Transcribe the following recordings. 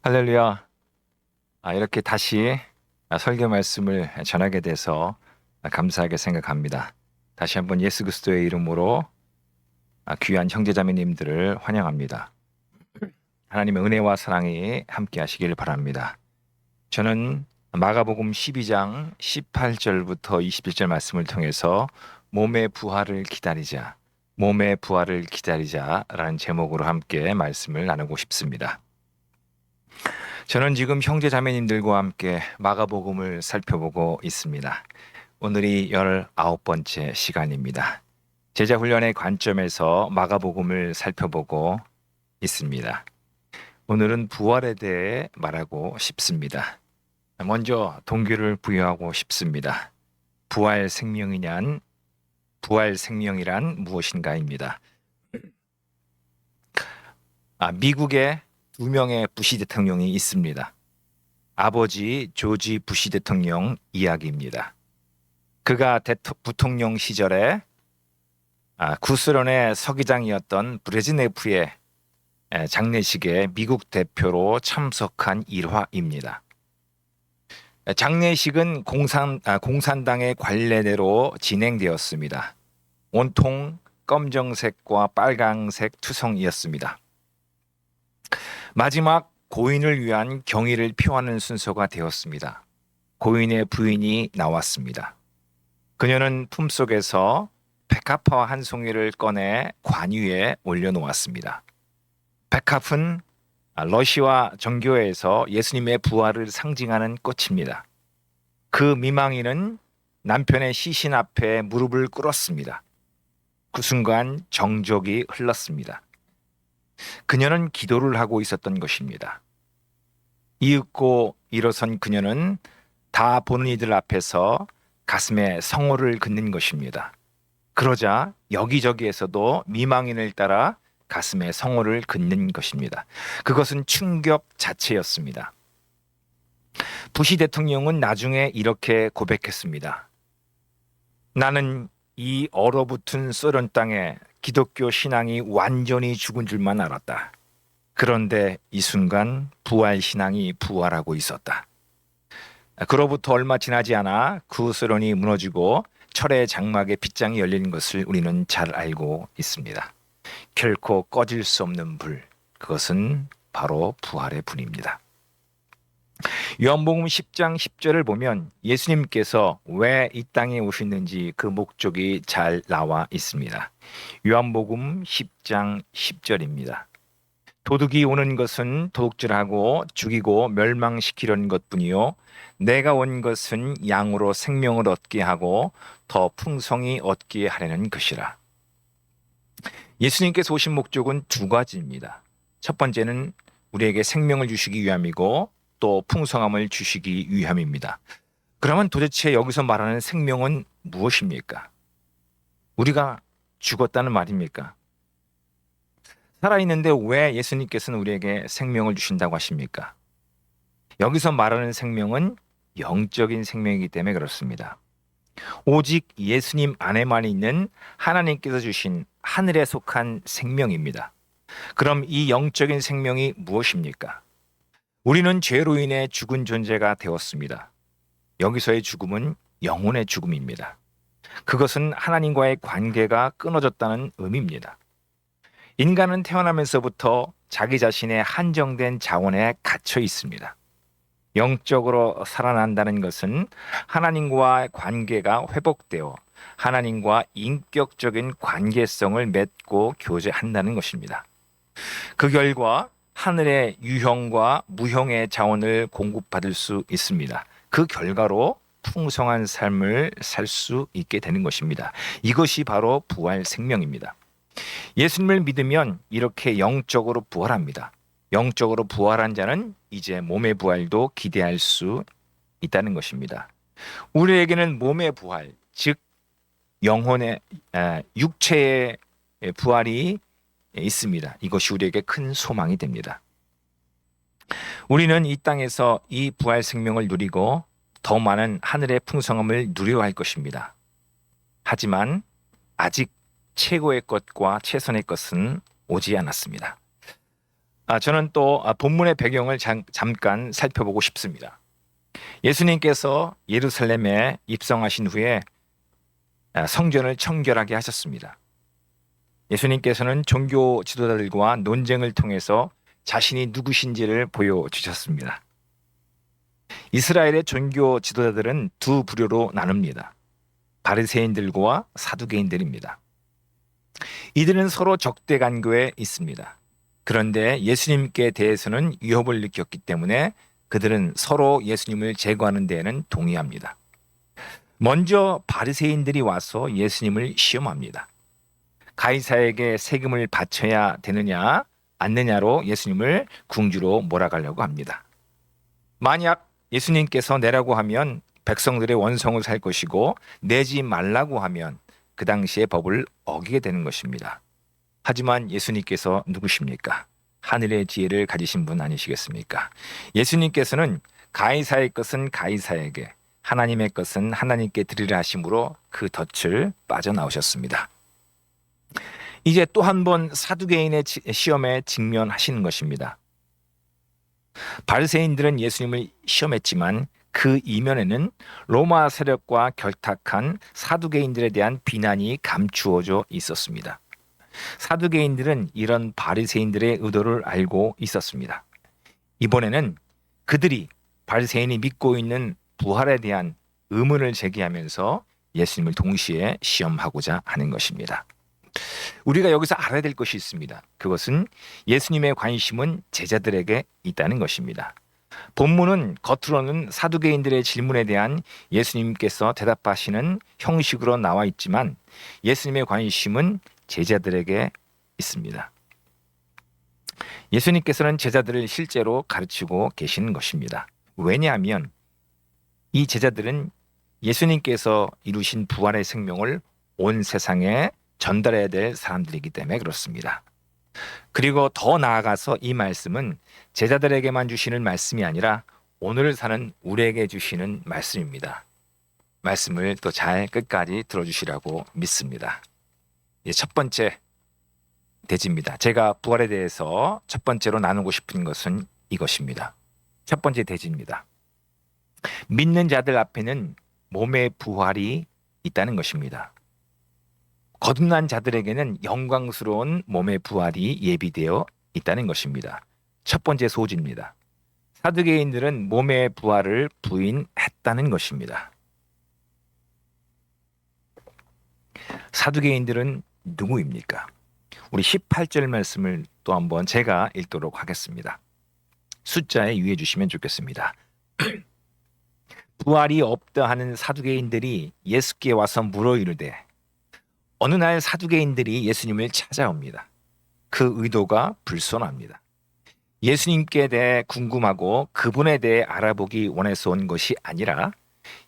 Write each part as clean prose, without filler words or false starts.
할렐루야. 이렇게 다시 설교 말씀을 전하게 돼서 감사하게 생각합니다. 다시 한번 예수 그리스도의 이름으로 귀한 형제자매님들을 환영합니다. 하나님의 은혜와 사랑이 함께 하시길 바랍니다. 저는 마가복음 12장 18절부터 21절 말씀을 통해서 몸의 부활을 기다리자, 몸의 부활을 기다리자라는 제목으로 함께 말씀을 나누고 싶습니다. 저는 지금 형제 자매님들과 함께 마가복음을 살펴보고 있습니다. 오늘이 19번째 시간입니다. 제자훈련의 관점에서 마가복음을 살펴보고 있습니다. 오늘은 부활에 대해 말하고 싶습니다. 먼저 동기를 부여하고 싶습니다. 부활 생명이란 무엇인가입니다. 미국의 두 명의 부시 대통령이 있습니다. 아버지 조지 부시 대통령 이야기입니다. 그가 부통령 시절에 구소련의 서기장이었던 브레즈네프의 장례식에 미국 대표로 참석한 일화입니다. 장례식은 공산당의 관례대로 진행되었습니다. 온통 검정색과 빨강색 투성이었습니다. 마지막 고인을 위한 경의를 표하는 순서가 되었습니다. 고인의 부인이 나왔습니다. 그녀는 품속에서 백합화 한 송이를 꺼내 관 위에 올려놓았습니다. 백합은 러시아 정교회에서 예수님의 부활을 상징하는 꽃입니다. 그 미망인은 남편의 시신 앞에 무릎을 꿇었습니다. 그 순간 정적이 흘렀습니다. 그녀는 기도를 하고 있었던 것입니다. 이윽고 일어선 그녀는 다 보는 이들 앞에서 가슴에 성호를 긋는 것입니다. 그러자 여기저기에서도 미망인을 따라 가슴에 성호를 긋는 것입니다. 그것은 충격 자체였습니다. 부시 대통령은 나중에 이렇게 고백했습니다. 나는 이 얼어붙은 소련 땅에 기독교 신앙이 완전히 죽은 줄만 알았다. 그런데 이 순간 부활 신앙이 부활하고 있었다. 그로부터 얼마 지나지 않아 구소련이 무너지고 철의 장막에 빗장이 열리는 것을 우리는 잘 알고 있습니다. 결코 꺼질 수 없는 불, 그것은 바로 부활의 불입니다. 요한복음 10장 10절을 보면 예수님께서 왜 이 땅에 오셨는지 그 목적이 잘 나와 있습니다. 요한복음 10장 10절입니다. 도둑이 오는 것은 도둑질하고 죽이고 멸망시키려는 것뿐이요 내가 온 것은 양으로 생명을 얻게 하고 더 풍성히 얻게 하려는 것이라. 예수님께서 오신 목적은 두 가지입니다. 첫 번째는 우리에게 생명을 주시기 위함이고 또 풍성함을 주시기 위함입니다. 그러면 도대체 여기서 말하는 생명은 무엇입니까? 우리가 죽었다는 말입니까? 살아있는데 왜 예수님께서는 우리에게 생명을 주신다고 하십니까? 여기서 말하는 생명은 영적인 생명이기 때문에 그렇습니다. 오직 예수님 안에만 있는 하나님께서 주신 하늘에 속한 생명입니다. 그럼 이 영적인 생명이 무엇입니까? 우리는 죄로 인해 죽은 존재가 되었습니다. 여기서의 죽음은 영혼의 죽음입니다. 그것은 하나님과의 관계가 끊어졌다는 의미입니다. 인간은 태어나면서부터 자기 자신의 한정된 자원에 갇혀 있습니다. 영적으로 살아난다는 것은 하나님과 관계가 회복되어 하나님과 인격적인 관계성을 맺고 교제한다는 것입니다. 그 결과 하늘의 유형과 무형의 자원을 공급받을 수 있습니다. 그 결과로 풍성한 삶을 살 수 있게 되는 것입니다. 이것이 바로 부활 생명입니다. 예수님을 믿으면 이렇게 영적으로 부활합니다. 영적으로 부활한 자는 이제 몸의 부활도 기대할 수 있다는 것입니다. 우리에게는 몸의 부활, 즉 영혼의 육체의 부활이 있습니다. 이것이 우리에게 큰 소망이 됩니다. 우리는 이 땅에서 이 부활 생명을 누리고 더 많은 하늘의 풍성함을 누려야 할 것입니다. 하지만 아직 최고의 것과 최선의 것은 오지 않았습니다. 저는 또 본문의 배경을 잠깐 살펴보고 싶습니다. 예수님께서 예루살렘에 입성하신 후에 성전을 청결하게 하셨습니다. 예수님께서는 종교 지도자들과 논쟁을 통해서 자신이 누구신지를 보여주셨습니다. 이스라엘의 종교 지도자들은 두 부류로 나눕니다. 바리새인들과 사두개인들입니다. 이들은 서로 적대 관계에 있습니다. 그런데 예수님께 대해서는 위협을 느꼈기 때문에 그들은 서로 예수님을 제거하는 데에는 동의합니다. 먼저 바리새인들이 와서 예수님을 시험합니다. 가이사에게 세금을 바쳐야 되느냐 않느냐로 예수님을 궁지로 몰아가려고 합니다. 만약 예수님께서 내라고 하면 백성들의 원성을 살 것이고 내지 말라고 하면 그 당시의 법을 어기게 되는 것입니다. 하지만 예수님께서 누구십니까? 하늘의 지혜를 가지신 분 아니시겠습니까? 예수님께서는 가이사의 것은 가이사에게, 하나님의 것은 하나님께 드리라 하심으로 그 덫을 빠져나오셨습니다. 이제 또 한 번 사두개인의 시험에 직면하시는 것입니다. 바리새인들은 예수님을 시험했지만 그 이면에는 로마 세력과 결탁한 사두개인들에 대한 비난이 감추어져 있었습니다. 사두개인들은 이런 바리새인들의 의도를 알고 있었습니다. 이번에는 그들이 바리새인이 믿고 있는 부활에 대한 의문을 제기하면서 예수님을 동시에 시험하고자 하는 것입니다. 우리가 여기서 알아야 될 것이 있습니다. 그것은 예수님의 관심은 제자들에게 있다는 것입니다. 본문은 겉으로는 사두개인들의 질문에 대한 예수님께서 대답하시는 형식으로 나와 있지만 예수님의 관심은 제자들에게 있습니다. 예수님께서는 제자들을 실제로 가르치고 계시는 것입니다. 왜냐하면 이 제자들은 예수님께서 이루신 부활의 생명을 온 세상에 전달해야 될 사람들이기 때문에 그렇습니다. 그리고 더 나아가서 이 말씀은 제자들에게만 주시는 말씀이 아니라 오늘 사는 우리에게 주시는 말씀입니다. 말씀을 또 잘 끝까지 들어주시라고 믿습니다. 첫 번째 대지입니다. 제가 부활에 대해서 첫 번째로 나누고 싶은 것은 이것입니다. 첫 번째 대지입니다. 믿는 자들 앞에는 몸의 부활이 있다는 것입니다. 거듭난 자들에게는 영광스러운 몸의 부활이 예비되어 있다는 것입니다. 첫 번째 소지입니다. 사두개인들은 몸의 부활을 부인했다는 것입니다. 사두개인들은 누구입니까? 우리 18절 말씀을 또 한번 제가 읽도록 하겠습니다. 숫자에 유의해 주시면 좋겠습니다. 부활이 없다 하는 사두개인들이 예수께 와서 물어 이르되 어느 날 사두개인들이 예수님을 찾아옵니다. 그 의도가 불손합니다. 예수님께 대해 궁금하고 그분에 대해 알아보기 원해서 온 것이 아니라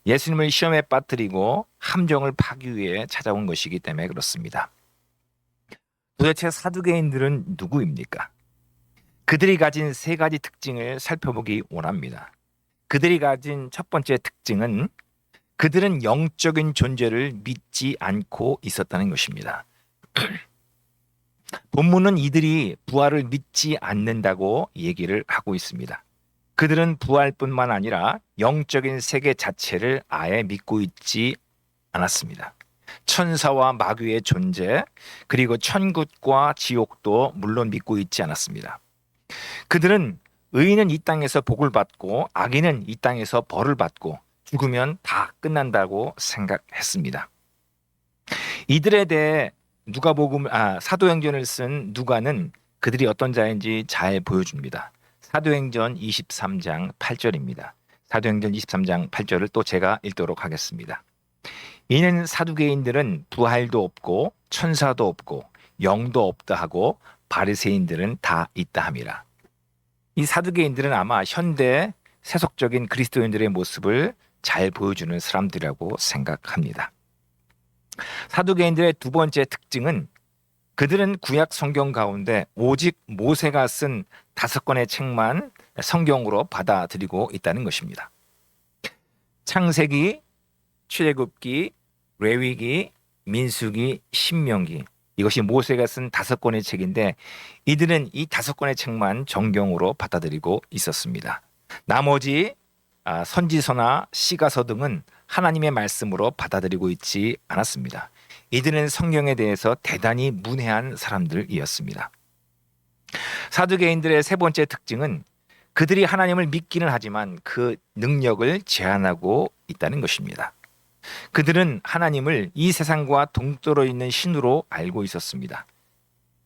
예수님을 시험에 빠뜨리고 함정을 파기 위해 찾아온 것이기 때문에 그렇습니다. 도대체 사두개인들은 누구입니까? 그들이 가진 세 가지 특징을 살펴보기 원합니다. 그들이 가진 첫 번째 특징은 그들은 영적인 존재를 믿지 않고 있었다는 것입니다. 본문은 이들이 부활을 믿지 않는다고 얘기를 하고 있습니다. 그들은 부활뿐만 아니라 영적인 세계 자체를 아예 믿고 있지 않았습니다. 천사와 마귀의 존재, 그리고 천국과 지옥도 물론 믿고 있지 않았습니다. 그들은 의인은 이 땅에서 복을 받고 악인은 이 땅에서 벌을 받고 죽으면 다 끝난다고 생각했습니다. 이들에 대해 사도행전을 쓴 누가는 그들이 어떤 자인지 잘 보여줍니다. 사도행전 23장 8절입니다. 사도행전 23장 8절을 또 제가 읽도록 하겠습니다. 이는 사두개인들은 부활도 없고 천사도 없고 영도 없다 하고 바리새인들은 다 있다 함이라. 이 사두개인들은 아마 현대 세속적인 그리스도인들의 모습을 잘 보여주는 사람들이라고 생각합니다. 사두개인들의 두 번째 특징은 그들은 구약 성경 가운데 오직 모세가 쓴 5권의 책만 성경으로 받아들이고 있다는 것입니다. 창세기, 출애굽기, 레위기, 민수기, 신명기 이것이 모세가 쓴 5권의 책인데 이들은 이 5권의 책만 정경으로 받아들이고 있었습니다. 나머지 선지서나 시가서 등은 하나님의 말씀으로 받아들이고 있지 않았습니다. 이들은 성경에 대해서 대단히 문외한 사람들이었습니다. 사두개인들의 세 번째 특징은 그들이 하나님을 믿기는 하지만 그 능력을 제한하고 있다는 것입니다. 그들은 하나님을 이 세상과 동떨어 있는 신으로 알고 있었습니다.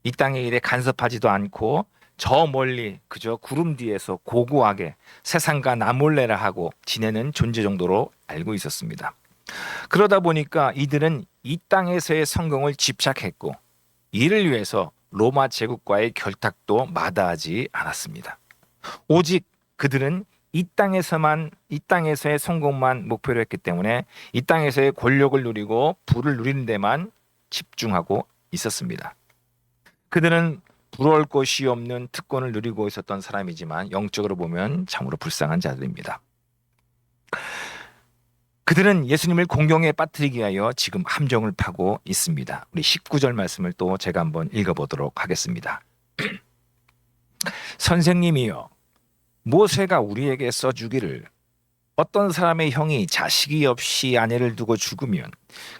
이 땅의 일에 간섭하지도 않고 저 멀리 그저 구름 뒤에서 고고하게 세상과 나몰래라 하고 지내는 존재 정도로 알고 있었습니다. 그러다 보니까 이들은 이 땅에서의 성공을 집착했고 이를 위해서 로마 제국과의 결탁도 마다하지 않았습니다. 오직 그들은 이 땅에서의 성공만 목표로 했기 때문에 이 땅에서의 권력을 누리고 부를 누리는 데만 집중하고 있었습니다. 그들은 부러울 것이 없는 특권을 누리고 있었던 사람이지만 영적으로 보면 참으로 불쌍한 자들입니다. 그들은 예수님을 공경에 빠뜨리기 위하여 지금 함정을 파고 있습니다. 우리 19절 말씀을 또 제가 한번 읽어보도록 하겠습니다. 선생님이여, 모세가 우리에게 써주기를 어떤 사람의 형이 자식이 없이 아내를 두고 죽으면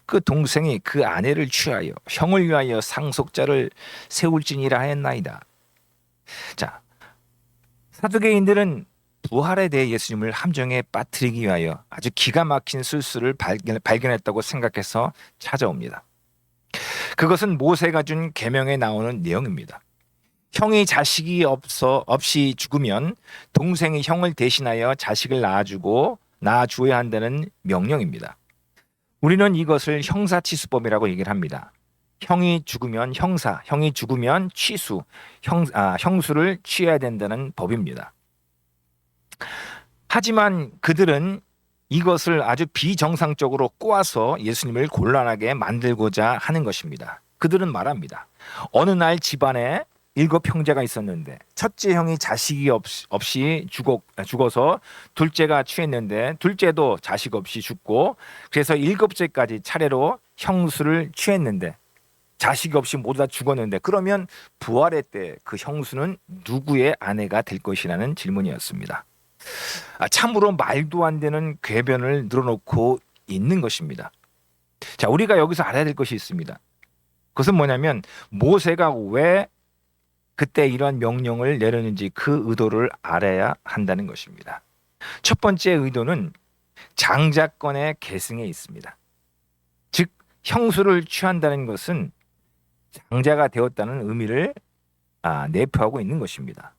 그 동생이 그 아내를 취하여 형을 위하여 상속자를 세울지니라 하였나이다. 자, 사두개인들은 부활에 대해 예수님을 함정에 빠뜨리기 위하여 아주 기가 막힌 술수를 발견했다고 생각해서 찾아옵니다. 그것은 모세가 준 계명에 나오는 내용입니다. 형이 자식이 없이 죽으면 동생이 형을 대신하여 자식을 낳아주어야 한다는 명령입니다. 우리는 이것을 형사치수법이라고 얘기를 합니다. 형이 죽으면 형이 죽으면 취수, 형수를 취해야 된다는 법입니다. 하지만 그들은 이것을 아주 비정상적으로 꼬아서 예수님을 곤란하게 만들고자 하는 것입니다. 그들은 말합니다. 어느 날 집안에 7 형제가 있었는데 첫째 형이 자식이 없이 죽어서 둘째가 취했는데 둘째도 자식 없이 죽고 그래서 7째까지 차례로 형수를 취했는데 자식이 없이 모두 다 죽었는데 그러면 부활의 때 그 형수는 누구의 아내가 될 것이라는 질문이었습니다. 참으로 말도 안 되는 궤변을 늘어놓고 있는 것입니다. 자, 우리가 여기서 알아야 될 것이 있습니다. 그것은 뭐냐면 모세가 왜 그때 이런 명령을 내렸는지 그 의도를 알아야 한다는 것입니다. 첫 번째 의도는 장자권의 계승에 있습니다. 즉 형수를 취한다는 것은 장자가 되었다는 의미를 내포하고 있는 것입니다.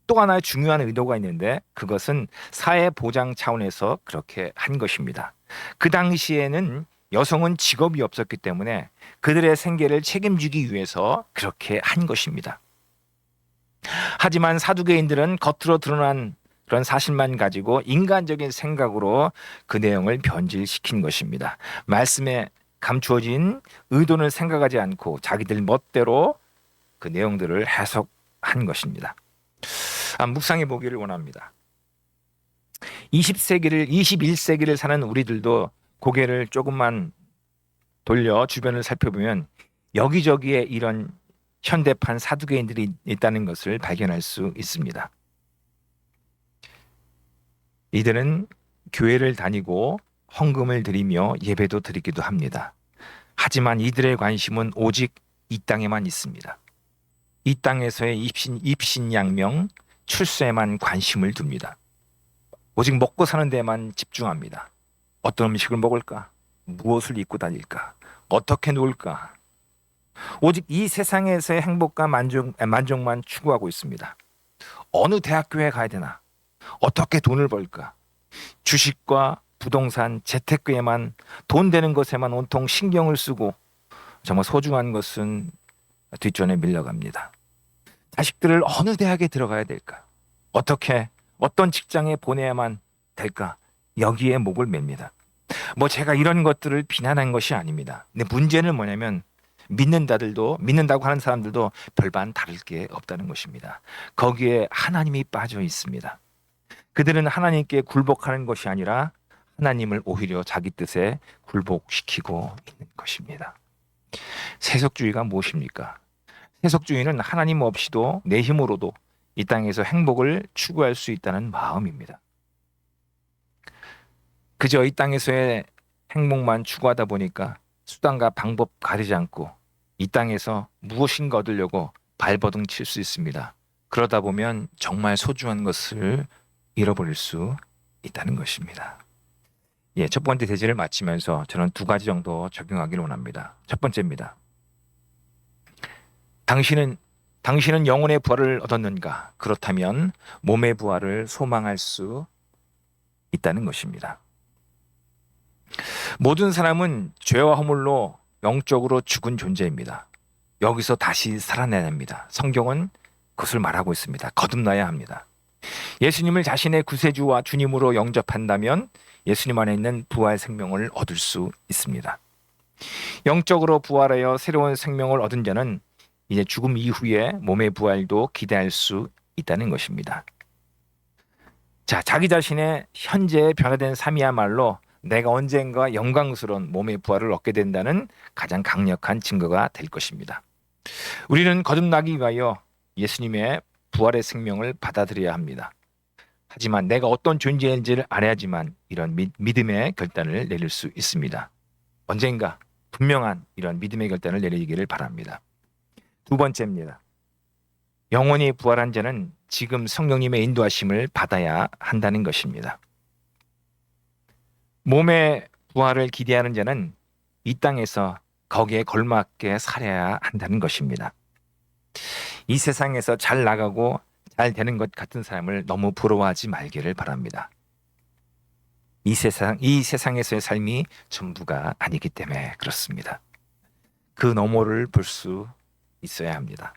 또 하나의 중요한 의도가 있는데 그것은 사회 보장 차원에서 그렇게 한 것입니다. 그 당시에는 여성은 직업이 없었기 때문에 그들의 생계를 책임지기 위해서 그렇게 한 것입니다. 하지만 사두개인들은 겉으로 드러난 그런 사실만 가지고 인간적인 생각으로 그 내용을 변질시킨 것입니다. 말씀에 감추어진 의도는 생각하지 않고 자기들 멋대로 그 내용들을 해석한 것입니다. 묵상해 보기를 원합니다. 21세기를 사는 우리들도 고개를 조금만 돌려 주변을 살펴보면 여기저기에 이런 현대판 사두개인들이 있다는 것을 발견할 수 있습니다. 이들은 교회를 다니고 헌금을 드리며 예배도 드리기도 합니다. 하지만 이들의 관심은 오직 이 땅에만 있습니다. 이 땅에서의 입신양명, 출세에만 관심을 둡니다. 오직 먹고 사는 데만 집중합니다. 어떤 음식을 먹을까? 무엇을 입고 다닐까? 어떻게 놀까? 오직 이 세상에서의 행복과 만족만 추구하고 있습니다. 어느 대학교에 가야 되나? 어떻게 돈을 벌까? 주식과 부동산, 재테크에만 돈 되는 것에만 온통 신경을 쓰고 정말 소중한 것은 뒷전에 밀려갑니다. 자식들을 어느 대학에 들어가야 될까? 어떤 직장에 보내야만 될까? 여기에 목을 맵니다. 제가 이런 것들을 비난한 것이 아닙니다. 근데 문제는 뭐냐면 믿는다고 하는 사람들도 별반 다를 게 없다는 것입니다. 거기에 하나님이 빠져 있습니다. 그들은 하나님께 굴복하는 것이 아니라 하나님을 오히려 자기 뜻에 굴복시키고 있는 것입니다. 세속주의가 무엇입니까? 세속주의는 하나님 없이도 내 힘으로도 이 땅에서 행복을 추구할 수 있다는 마음입니다. 그저 이 땅에서의 행복만 추구하다 보니까 수단과 방법 가리지 않고 이 땅에서 무엇인가 얻으려고 발버둥 칠 수 있습니다. 그러다 보면 정말 소중한 것을 잃어버릴 수 있다는 것입니다. 예, 첫 번째 대지를 마치면서 저는 두 가지 정도 적용하기를 원합니다. 첫 번째입니다. 당신은 영혼의 부활을 얻었는가? 그렇다면 몸의 부활을 소망할 수 있다는 것입니다. 모든 사람은 죄와 허물로 영적으로 죽은 존재입니다. 여기서 다시 살아나야 합니다. 성경은 그것을 말하고 있습니다. 거듭나야 합니다. 예수님을 자신의 구세주와 주님으로 영접한다면 예수님 안에 있는 부활 생명을 얻을 수 있습니다. 영적으로 부활하여 새로운 생명을 얻은 자는 이제 죽음 이후에 몸의 부활도 기대할 수 있다는 것입니다. 자, 자기 자신의 현재의 변화된 삶이야말로 내가 언젠가 영광스러운 몸의 부활을 얻게 된다는 가장 강력한 증거가 될 것입니다. 우리는 거듭나기 위하여 예수님의 부활의 생명을 받아들여야 합니다. 하지만 내가 어떤 존재인지를 알아야지만 이런 믿음의 결단을 내릴 수 있습니다. 언젠가 분명한 이런 믿음의 결단을 내리기를 바랍니다. 두 번째입니다. 영원히 부활한 자는 지금 성령님의 인도하심을 받아야 한다는 것입니다. 몸의 부활을 기대하는 자는 이 땅에서 거기에 걸맞게 살아야 한다는 것입니다. 이 세상에서 잘 나가고 잘 되는 것 같은 사람을 너무 부러워하지 말기를 바랍니다. 이 세상에서의 삶이 전부가 아니기 때문에 그렇습니다. 그 너머를 볼 수 있어야 합니다.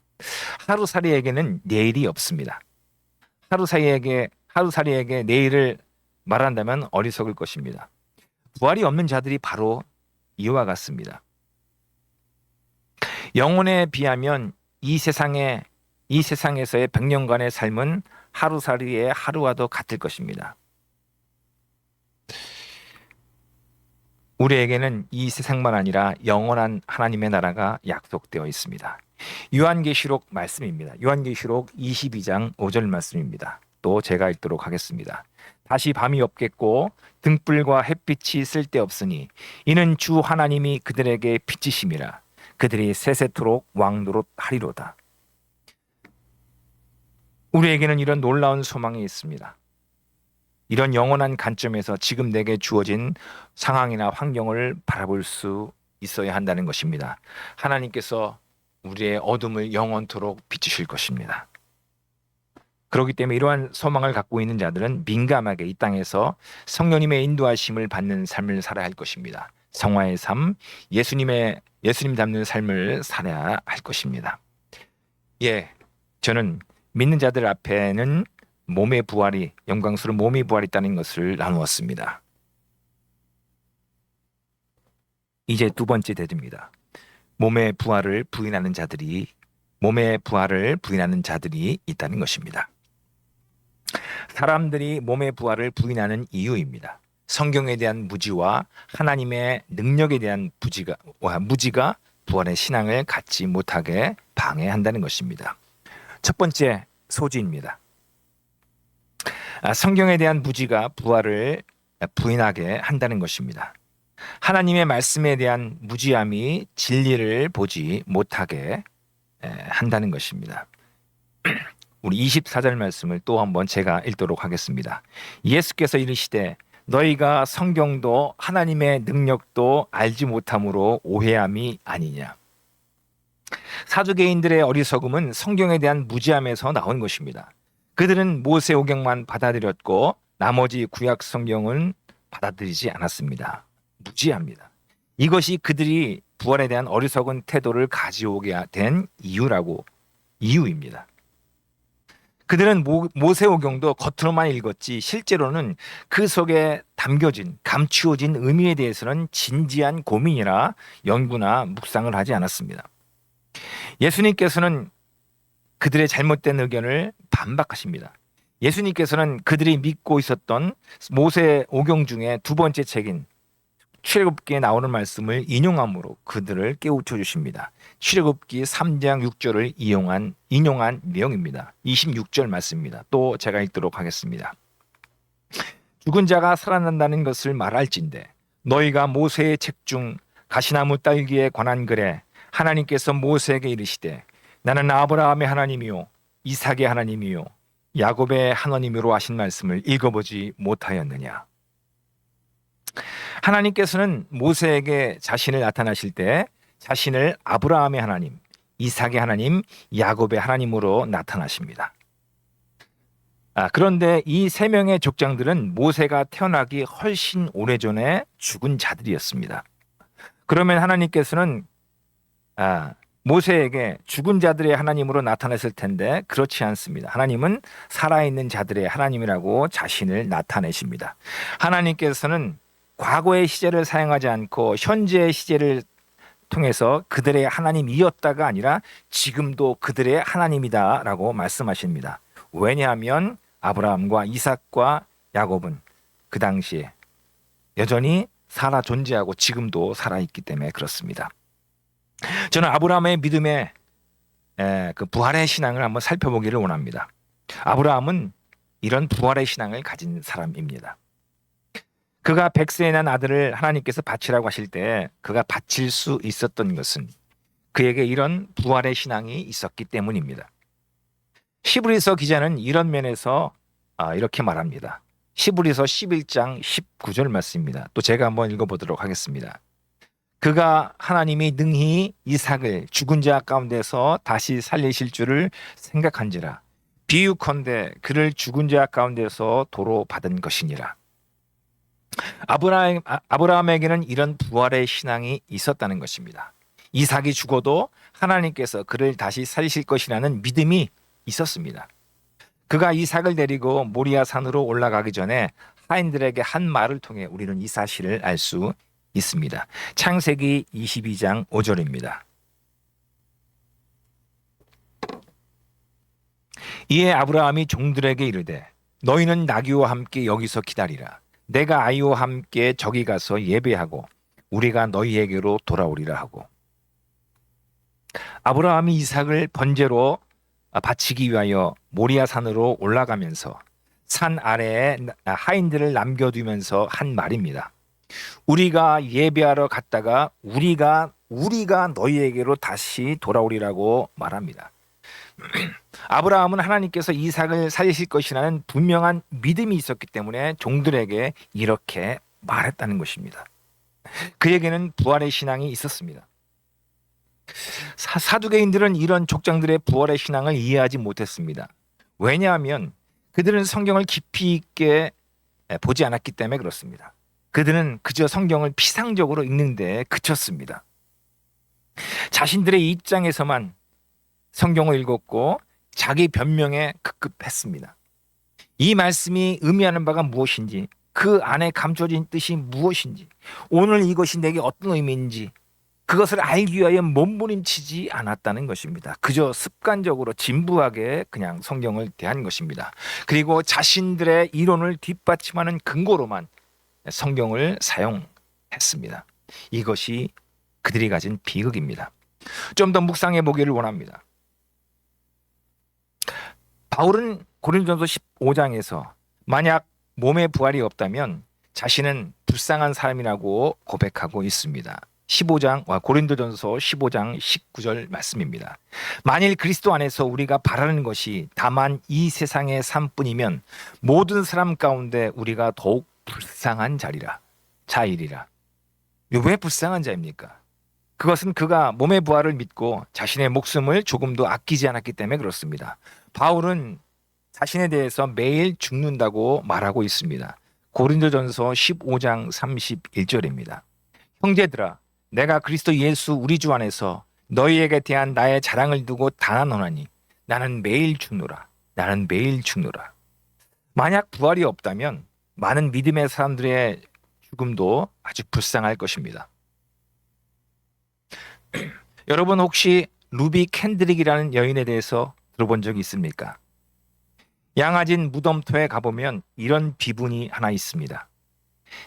하루살이에게는 내일이 없습니다. 하루살이에게 내일을 말한다면 어리석을 것입니다. 부활이 없는 자들이 바로 이와 같습니다. 영혼에 비하면 이 세상에서의 100년간의 삶은 하루살이의 하루와도 같을 것입니다. 우리에게는 이 세상만 아니라 영원한 하나님의 나라가 약속되어 있습니다. 요한계시록 말씀입니다. 요한계시록 22장 5절 말씀입니다. 또 제가 읽도록 하겠습니다. 다시 밤이 없겠고 등불과 햇빛이 쓸데없으니 이는 주 하나님이 그들에게 빛이심이라. 그들이 세세토록 왕노릇 하리로다. 우리에게는 이런 놀라운 소망이 있습니다. 이런 영원한 관점에서 지금 내게 주어진 상황이나 환경을 바라볼 수 있어야 한다는 것입니다. 하나님께서 우리의 어둠을 영원토록 비추실 것입니다. 그렇기 때문에 이러한 소망을 갖고 있는 자들은 민감하게 이 땅에서 성령님의 인도하심을 받는 삶을 살아야 할 것입니다. 성화의 삶, 예수님 닮는 삶을 살아야 할 것입니다. 예, 저는 믿는 자들 앞에는 몸의 부활이, 영광스러운 몸의 부활이 있다는 것을 나누었습니다. 이제 두 번째 대지입니다. 몸의 부활을 부인하는 자들이 있다는 것입니다. 사람들이 몸의 부활을 부인하는 이유입니다. 성경에 대한 무지와 하나님의 능력에 대한 무지가 부활의 신앙을 갖지 못하게 방해한다는 것입니다. 첫 번째 소지입니다. 성경에 대한 무지가 부활을 부인하게 한다는 것입니다. 하나님의 말씀에 대한 무지함이 진리를 보지 못하게 한다는 것입니다. 우리 24절 말씀을 또 한번 제가 읽도록 하겠습니다. 예수께서 이르시되 너희가 성경도 하나님의 능력도 알지 못함으로 오해함이 아니냐. 사두개인들의 어리석음은 성경에 대한 무지함에서 나온 것입니다. 그들은 모세오경만 받아들였고 나머지 구약 성경은 받아들이지 않았습니다. 무지합니다. 이것이 그들이 부활에 대한 어리석은 태도를 가져오게 된 이유입니다. 그들은 모세오경도 겉으로만 읽었지 실제로는 그 속에 감추어진 의미에 대해서는 진지한 고민이나 연구나 묵상을 하지 않았습니다. 예수님께서는 그들의 잘못된 의견을 반박하십니다. 예수님께서는 그들이 믿고 있었던 모세오경 중에 두 번째 책인 출애굽기에 나오는 말씀을 인용함으로 그들을 깨우쳐 주십니다. 출애굽기 3장 6절을 인용한 내용입니다. 26절 말씀입니다. 또 제가 읽도록 하겠습니다. 죽은 자가 살아난다는 것을 말할진대 너희가 모세의 책 중 가시나무 딸기에 관한 글에 하나님께서 모세에게 이르시되 나는 아브라함의 하나님이요 이삭의 하나님이요 야곱의 하나님으로 하신 말씀을 읽어보지 못하였느냐. 하나님께서는 모세에게 자신을 나타나실 때 자신을 아브라함의 하나님, 이삭의 하나님, 야곱의 하나님으로 나타나십니다. 그런데 이 세 명의 족장들은 모세가 태어나기 훨씬 오래전에 죽은 자들이었습니다. 그러면 하나님께서는 모세에게 죽은 자들의 하나님으로 나타냈을 텐데 그렇지 않습니다. 하나님은 살아있는 자들의 하나님이라고 자신을 나타내십니다. 하나님께서는 과거의 시제를 사용하지 않고 현재의 시제를 통해서 그들의 하나님이었다가 아니라 지금도 그들의 하나님이다라고 말씀하십니다. 왜냐하면 아브라함과 이삭과 야곱은 그 당시에 여전히 살아 존재하고 지금도 살아있기 때문에 그렇습니다. 저는 아브라함의 믿음의 그 부활의 신앙을 한번 살펴보기를 원합니다. 아브라함은 이런 부활의 신앙을 가진 사람입니다. 그가 100세에 난 아들을 하나님께서 바치라고 하실 때 그가 바칠 수 있었던 것은 그에게 이런 부활의 신앙이 있었기 때문입니다. 히브리서 기자는 이런 면에서 이렇게 말합니다. 히브리서 11장 19절 말씀입니다. 또 제가 한번 읽어보도록 하겠습니다. 그가 하나님이 능히 이삭을 죽은 자 가운데서 다시 살리실 줄을 생각한지라 비유컨대 그를 죽은 자 가운데서 도로 받은 것이니라. 아브라함에게는 이런 부활의 신앙이 있었다는 것입니다. 이삭이 죽어도 하나님께서 그를 다시 살리실 것이라는 믿음이 있었습니다. 그가 이삭을 데리고 모리아 산으로 올라가기 전에 하인들에게 한 말을 통해 우리는 이 사실을 알 수 있습니다. 창세기 22장 5절입니다. 이에 아브라함이 종들에게 이르되 너희는 나귀와 함께 여기서 기다리라. 내가 아이와 함께 저기 가서 예배하고 우리가 너희에게로 돌아오리라 하고. 아브라함이 이삭을 번제로 바치기 위하여 모리아 산으로 올라가면서 산 아래에 하인들을 남겨두면서 한 말입니다. 우리가 예배하러 갔다가 우리가 너희에게로 다시 돌아오리라고 말합니다. 아브라함은 하나님께서 이삭을 살리실 것이라는 분명한 믿음이 있었기 때문에 종들에게 이렇게 말했다는 것입니다. 그에게는 부활의 신앙이 있었습니다. 사두개인들은 이런 족장들의 부활의 신앙을 이해하지 못했습니다. 왜냐하면 그들은 성경을 깊이 있게 보지 않았기 때문에 그렇습니다. 그들은 그저 성경을 피상적으로 읽는 데 그쳤습니다. 자신들의 입장에서만 성경을 읽었고 자기 변명에 급급했습니다. 이 말씀이 의미하는 바가 무엇인지, 그 안에 감춰진 뜻이 무엇인지, 오늘 이것이 내게 어떤 의미인지 그것을 알기 위하여 몸부림치지 않았다는 것입니다. 그저 습관적으로 진부하게 그냥 성경을 대한 것입니다. 그리고 자신들의 이론을 뒷받침하는 근거로만 성경을 사용했습니다. 이것이 그들이 가진 비극입니다. 좀 더 묵상해 보기를 원합니다. 바울은 고린도전서 15장에서 만약 몸의 부활이 없다면 자신은 불쌍한 사람이라고 고백하고 있습니다. 고린도전서 15장 19절 말씀입니다. 만일 그리스도 안에서 우리가 바라는 것이 다만 이 세상의 삶뿐이면 모든 사람 가운데 우리가 더욱 불쌍한 자이리라. 왜 불쌍한 자입니까? 그것은 그가 몸의 부활을 믿고 자신의 목숨을 조금도 아끼지 않았기 때문에 그렇습니다. 바울은 자신에 대해서 매일 죽는다고 말하고 있습니다. 고린도전서 15장 31절입니다. 형제들아, 내가 그리스도 예수 우리 주 안에서 너희에게 대한 나의 자랑을 두고 단언하노니 나는 매일 죽노라. 만약 부활이 없다면 많은 믿음의 사람들의 죽음도 아주 불쌍할 것입니다. 여러분 혹시 루비 캔드릭이라는 여인에 대해서 들어본 적이 있습니까? 양아진 무덤터에 가보면 이런 비문이 하나 있습니다.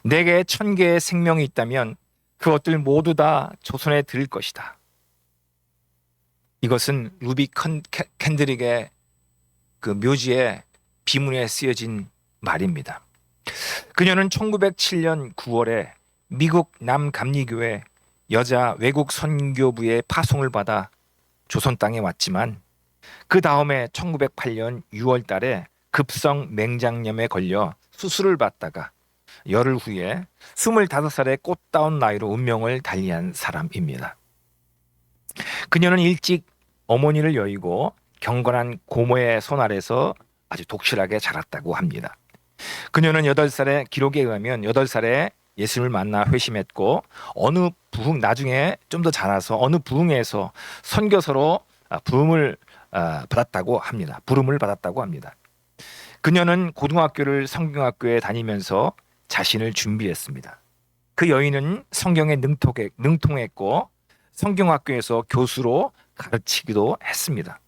내게 1000개의 생명이 있다면 그것들 모두 다 조선에 드릴 것이다. 이것은 루비 캔드릭의 그 묘지에 비문에 쓰여진 말입니다. 그녀는 1907년 9월에 미국 남감리교회 여자 외국 선교부의 파송을 받아 조선 땅에 왔지만 그 다음에 1908년 6월 달에 급성 맹장염에 걸려 수술을 받다가 열흘 후에 25살의 꽃다운 나이로 운명을 달리한 사람입니다. 그녀는 일찍 어머니를 여의고 경건한 고모의 손 아래서 아주 독실하게 자랐다고 합니다. 그녀는 8살에 기록에 의하면 8살에 예수님을 만나 회심했고 어느 부흥 나중에 좀 더 자라서 어느 부흥에서 선교사로 부름을 받았다고 합니다. 부름을 받았다고 합니다. 그녀는 고등학교를 성경학교에 다니면서 자신을 준비했습니다. 그 여인은 성경에 능통했고 성경학교에서 교수로 가르치기도 했습니다.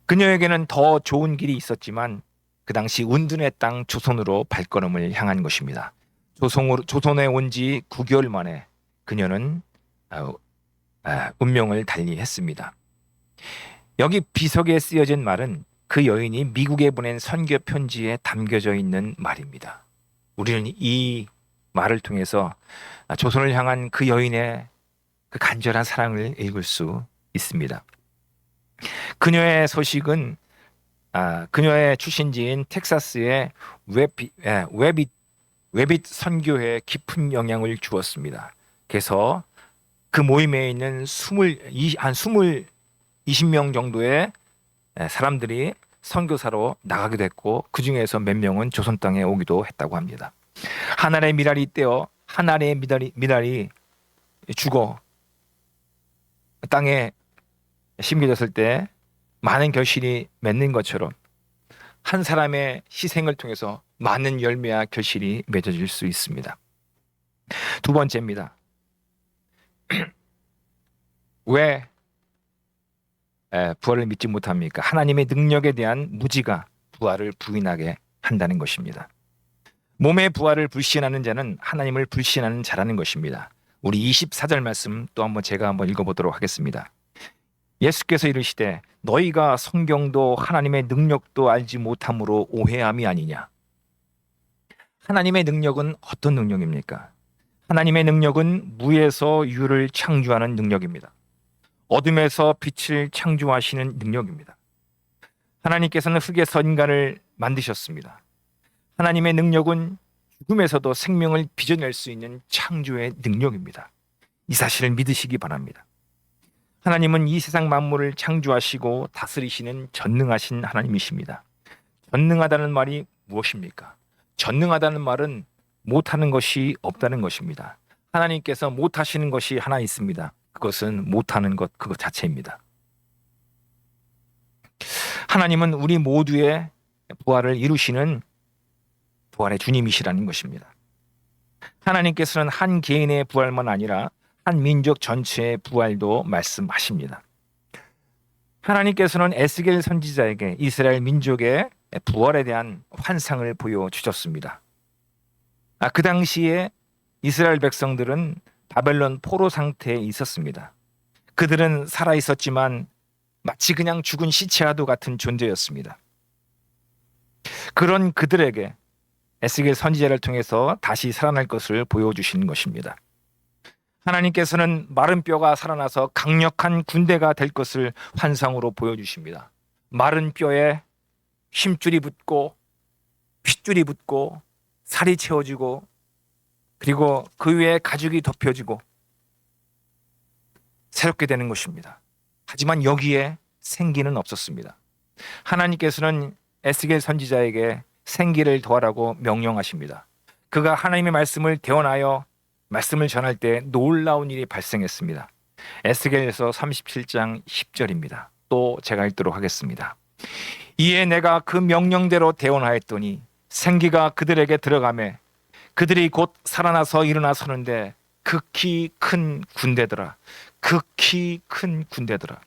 그녀에게는 더 좋은 길이 있었지만 그 당시 운둔의 땅 조선으로 발걸음을 향한 것입니다. 조선에 온 지 9개월 만에 그녀는 운명을 달리했습니다. 여기 비석에 쓰여진 말은 그 여인이 미국에 보낸 선교 편지에 담겨져 있는 말입니다. 우리는 이 말을 통해서 조선을 향한 그 여인의 그 간절한 사랑을 읽을 수 있습니다. 그녀의 소식은 그녀의 출신지인 텍사스의 웨빗 선교회에 깊은 영향을 주었습니다. 그래서 그 모임에 있는 20명 정도의 사람들이 선교사로 나가기도 했고 그 중에서 몇 명은 조선 땅에 오기도 했다고 합니다. 한 알의 미랄이 떼어 한 알의 미랄이 죽어 땅에 심겨졌을 때 많은 결실이 맺는 것처럼 한 사람의 희생을 통해서 많은 열매와 결실이 맺어질 수 있습니다. 두 번째입니다. 왜 부활을 믿지 못합니까? 하나님의 능력에 대한 무지가 부활을 부인하게 한다는 것입니다. 몸의 부활을 불신하는 자는 하나님을 불신하는 자라는 것입니다. 우리 24절 말씀 또 한번 제가 한번 읽어보도록 하겠습니다. 예수께서 이르시되 너희가 성경도 하나님의 능력도 알지 못함으로 오해함이 아니냐. 하나님의 능력은 어떤 능력입니까? 하나님의 능력은 무에서 유를 창조하는 능력입니다. 어둠에서 빛을 창조하시는 능력입니다. 하나님께서는 흙에서 인간을 만드셨습니다. 하나님의 능력은 죽음에서도 생명을 빚어낼 수 있는 창조의 능력입니다. 이 사실을 믿으시기 바랍니다. 하나님은 이 세상 만물을 창조하시고 다스리시는 전능하신 하나님이십니다. 전능하다는 말이 무엇입니까? 전능하다는 말은 못하는 것이 없다는 것입니다. 하나님께서 못하시는 것이 하나 있습니다. 그것은 못하는 것 그것 자체입니다. 하나님은 우리 모두의 부활을 이루시는 부활의 주님이시라는 것입니다. 하나님께서는 한 개인의 부활만 아니라 한 민족 전체의 부활도 말씀하십니다. 하나님께서는 에스겔 선지자에게 이스라엘 민족의 부활에 대한 환상을 보여주셨습니다. 그 당시에 이스라엘 백성들은 바벨론 포로 상태에 있었습니다. 그들은 살아 있었지만 마치 그냥 죽은 시체와도 같은 존재였습니다. 그런 그들에게 에스겔 선지자를 통해서 다시 살아날 것을 보여주시는 것입니다. 하나님께서는 마른 뼈가 살아나서 강력한 군대가 될 것을 환상으로 보여주십니다. 마른 뼈에 힘줄이 붙고 핏줄이 붙고 살이 채워지고 그리고 그 위에 가죽이 덮여지고 새롭게 되는 것입니다. 하지만 여기에 생기는 없었습니다. 하나님께서는 에스겔 선지자에게 생기를 더하라고 명령하십니다. 그가 하나님의 말씀을 대언하여 말씀을 전할 때 놀라운 일이 발생했습니다. 에스겔에서 37장 10절입니다. 또 제가 읽도록 하겠습니다. 이에 내가 그 명령대로 대언하였더니 생기가 그들에게 들어가매 그들이 곧 살아나서 일어나 서는데 극히 큰 군대더라. 극히 큰 군대더라.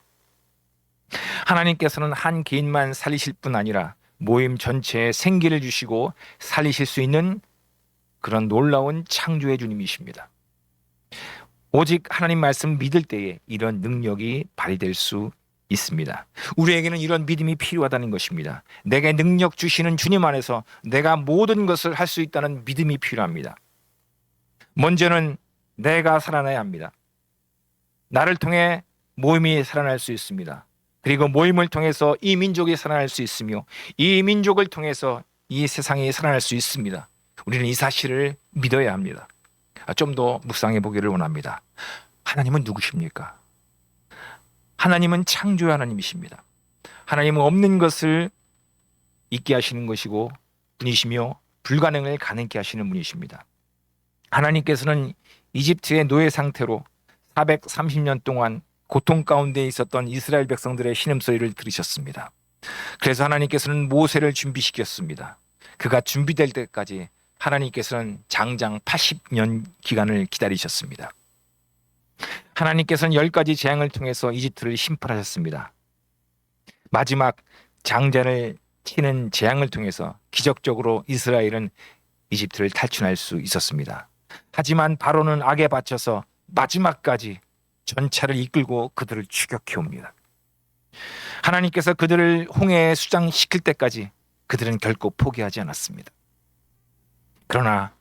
하나님께서는 한 개인만 살리실 뿐 아니라 모임 전체에 생기를 주시고 살리실 수 있는 그런 놀라운 창조의 주님이십니다. 오직 하나님 말씀 믿을 때에 이런 능력이 발휘될 수 있습니다. 우리에게는 이런 믿음이 필요하다는 것입니다. 내게 능력 주시는 주님 안에서 내가 모든 것을 할 수 있다는 믿음이 필요합니다. 먼저는 내가 살아나야 합니다. 나를 통해 모임이 살아날 수 있습니다. 그리고 모임을 통해서 이 민족이 살아날 수 있으며 이 민족을 통해서 이 세상이 살아날 수 있습니다. 우리는 이 사실을 믿어야 합니다. 좀 더 묵상해 보기를 원합니다. 하나님은 누구십니까? 하나님은 창조의 하나님이십니다. 하나님은 없는 것을 있게 하시는 것이고 분이시며 불가능을 가능케 하시는 분이십니다. 하나님께서는 이집트의 노예 상태로 430년 동안 고통 가운데 있었던 이스라엘 백성들의 신음소리를 들으셨습니다. 그래서 하나님께서는 모세를 준비시켰습니다. 그가 준비될 때까지 하나님께서는 장장 80년 기간을 기다리셨습니다. 하나님께서는 10가지 재앙을 통해서 이집트를 심판하셨습니다. 마지막 장자를 치는 재앙을 통해서 기적적으로 이스라엘은 이집트를 탈출할 수 있었습니다. 하지만 바로는 악에 바쳐서 마지막까지 전차를 이끌고 그들을 추격해 옵니다. 하나님께서 그들을 홍해에 수장시킬 때까지 그들은 결코 포기하지 않았습니다. 그러나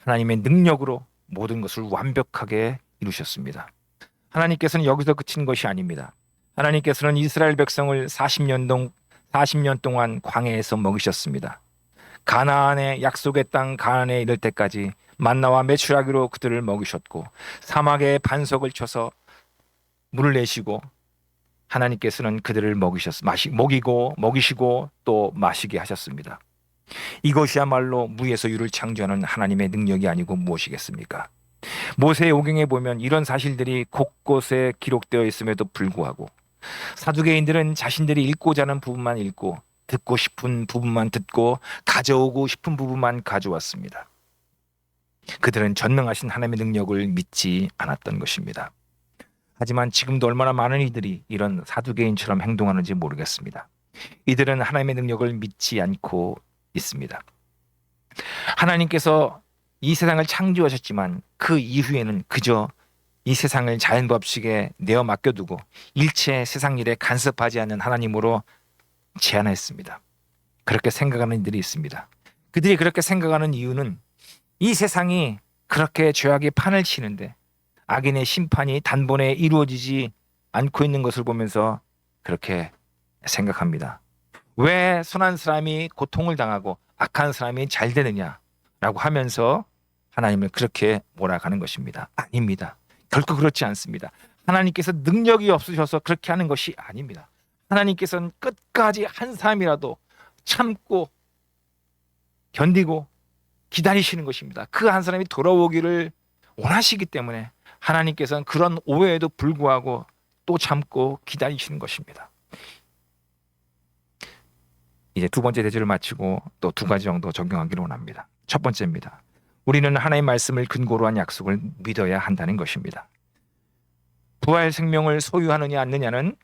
하나님의 능력으로 모든 것을 완벽하게 이루셨습니다. 하나님께서는 여기서 그친 것이 아닙니다. 하나님께서는 이스라엘 백성을 40년 동안 광야에서 먹이셨습니다. 가나안의 약속의 땅 가나안에 이를 때까지 만나와 메추라기로 그들을 먹이셨고 사막에 반석을 쳐서 물을 내시고 하나님께서는 그들을 먹이시고 또 마시게 하셨습니다. 이것이야말로 무에서 유를 창조하는 하나님의 능력이 아니고 무엇이겠습니까? 모세의 오경에 보면 이런 사실들이 곳곳에 기록되어 있음에도 불구하고 사두개인들은 자신들이 읽고자 하는 부분만 읽고 듣고 싶은 부분만 듣고 가져오고 싶은 부분만 가져왔습니다. 그들은 전능하신 하나님의 능력을 믿지 않았던 것입니다. 하지만 지금도 얼마나 많은 이들이 이런 사두개인처럼 행동하는지 모르겠습니다. 이들은 하나님의 능력을 믿지 않고 있습니다. 하나님께서 이 세상을 창조하셨지만 그 이후에는 그저 이 세상을 자연 법칙에 내어 맡겨두고 일체 세상 일에 간섭하지 않는 하나님으로 제한했습니다. 그렇게 생각하는 이들이 있습니다. 그들이 그렇게 생각하는 이유는 이 세상이 그렇게 죄악의 판을 치는데 악인의 심판이 단번에 이루어지지 않고 있는 것을 보면서 그렇게 생각합니다. 왜 선한 사람이 고통을 당하고 악한 사람이 잘 되느냐라고 하면서 하나님을 그렇게 몰아가는 것입니다. 아닙니다. 결코 그렇지 않습니다. 하나님께서 능력이 없으셔서 그렇게 하는 것이 아닙니다. 하나님께서는 끝까지 한 사람이라도 참고 견디고 기다리시는 것입니다. 그 한 사람이 돌아오기를 원하시기 때문에 하나님께서는 그런 오해에도 불구하고 또 참고 기다리시는 것입니다. 이제 두 번째 대지를 마치고 또 두 가지 정도 적용하기를 원합니다. 첫 번째입니다. 우리는 하나님의 말씀을 근거로 한 약속을 믿어야 한다는 것입니다. 부활 생명을 소유하느냐 않느냐는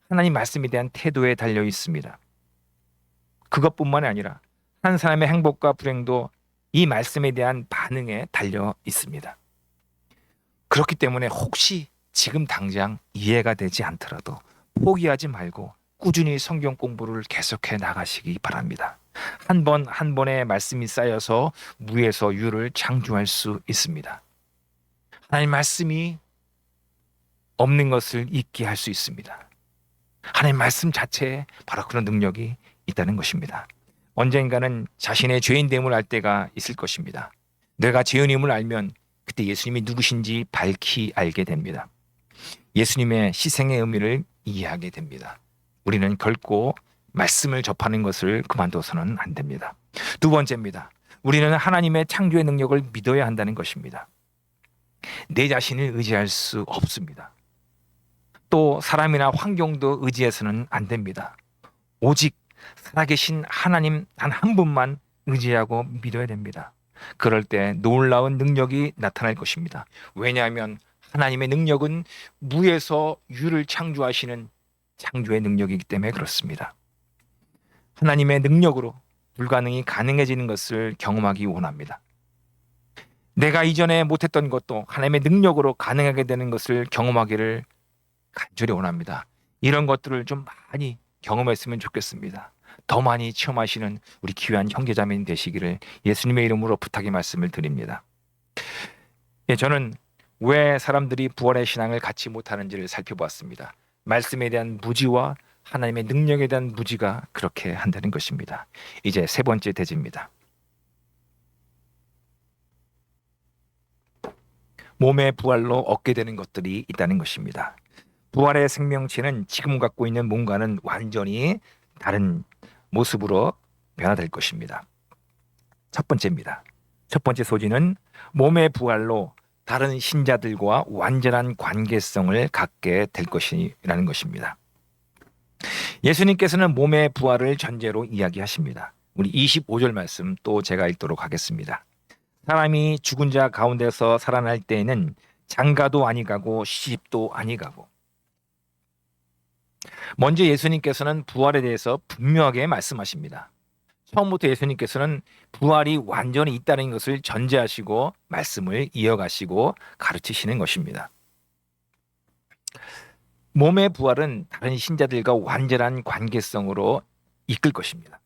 하나님 말씀에 대한 태도에 달려 있습니다. 그것뿐만 아니라 한 사람의 행복과 불행도 이 말씀에 대한 반응에 달려 있습니다. 그렇기 때문에 혹시 지금 당장 이해가 되지 않더라도 포기하지 말고 꾸준히 성경 공부를 계속해 나가시기 바랍니다. 한 번 한 번의 말씀이 쌓여서 무에서 유를 창조할 수 있습니다. 하나님 말씀이 없는 것을 있게 할 수 있습니다. 하나님 말씀 자체에 바로 그런 능력이 있다는 것입니다. 언젠가는 자신의 죄인됨을 알 때가 있을 것입니다. 내가 죄인임을 알면 그때 예수님이 누구신지 밝히 알게 됩니다. 예수님의 희생의 의미를 이해하게 됩니다. 우리는 결코 말씀을 접하는 것을 그만둬서는 안 됩니다. 두 번째입니다. 우리는 하나님의 창조의 능력을 믿어야 한다는 것입니다. 내 자신을 의지할 수 없습니다. 또 사람이나 환경도 의지해서는 안 됩니다. 오직 살아계신 하나님 단 한 분만 의지하고 믿어야 됩니다. 그럴 때 놀라운 능력이 나타날 것입니다. 왜냐하면 하나님의 능력은 무에서 유를 창조하시는 창조의 능력이기 때문에 그렇습니다. 하나님의 능력으로 불가능이 가능해지는 것을 경험하기 원합니다. 내가 이전에 못했던 것도 하나님의 능력으로 가능하게 되는 것을 경험하기를 간절히 원합니다. 이런 것들을 좀 많이 경험했으면 좋겠습니다. 더 많이 체험하시는 우리 귀한 형제자매님 되시기를 예수님의 이름으로 부탁의 말씀을 드립니다. 예, 저는 왜 사람들이 부활의 신앙을 갖지 못하는지를 살펴보았습니다. 말씀에 대한 무지와 하나님의 능력에 대한 무지가 그렇게 한다는 것입니다. 이제 세 번째 대지입니다. 몸의 부활로 얻게 되는 것들이 있다는 것입니다. 부활의 생명체는 지금 갖고 있는 몸과는 완전히 다른 모습으로 변화될 것입니다. 첫 번째입니다. 첫 번째 소지는 몸의 부활로 다른 신자들과 완전한 관계성을 갖게 될 것이라는 것입니다. 예수님께서는 몸의 부활을 전제로 이야기하십니다. 우리 25절 말씀 또 제가 읽도록 하겠습니다. 사람이 죽은 자 가운데서 살아날 때에는 장가도 아니가고 시집도 아니가고. 먼저 예수님께서는 부활에 대해서 분명하게 말씀하십니다. 처음부터 예수님께서는 부활이 완전히 있다는 것을 전제하시고 말씀을 이어가시고 가르치시는 것입니다. 몸의 부활은 다른 신자들과 완전한 관계성으로 이끌 것입니다.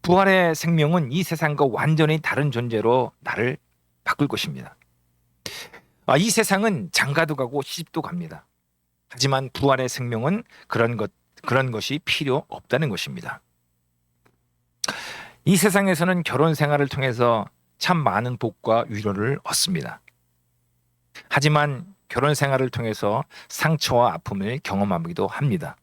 부활의 생명은 이 세상과 완전히 다른 존재로 나를 바꿀 것입니다. 이 세상은 장가도 가고 시집도 갑니다. 하지만 부활의 생명은 그런 것이 필요 없다는 것입니다. 이 세상에서는 결혼 생활을 통해서 참 많은 복과 위로를 얻습니다. 하지만 결혼 생활을 통해서 상처와 아픔을 경험하기도 합니다.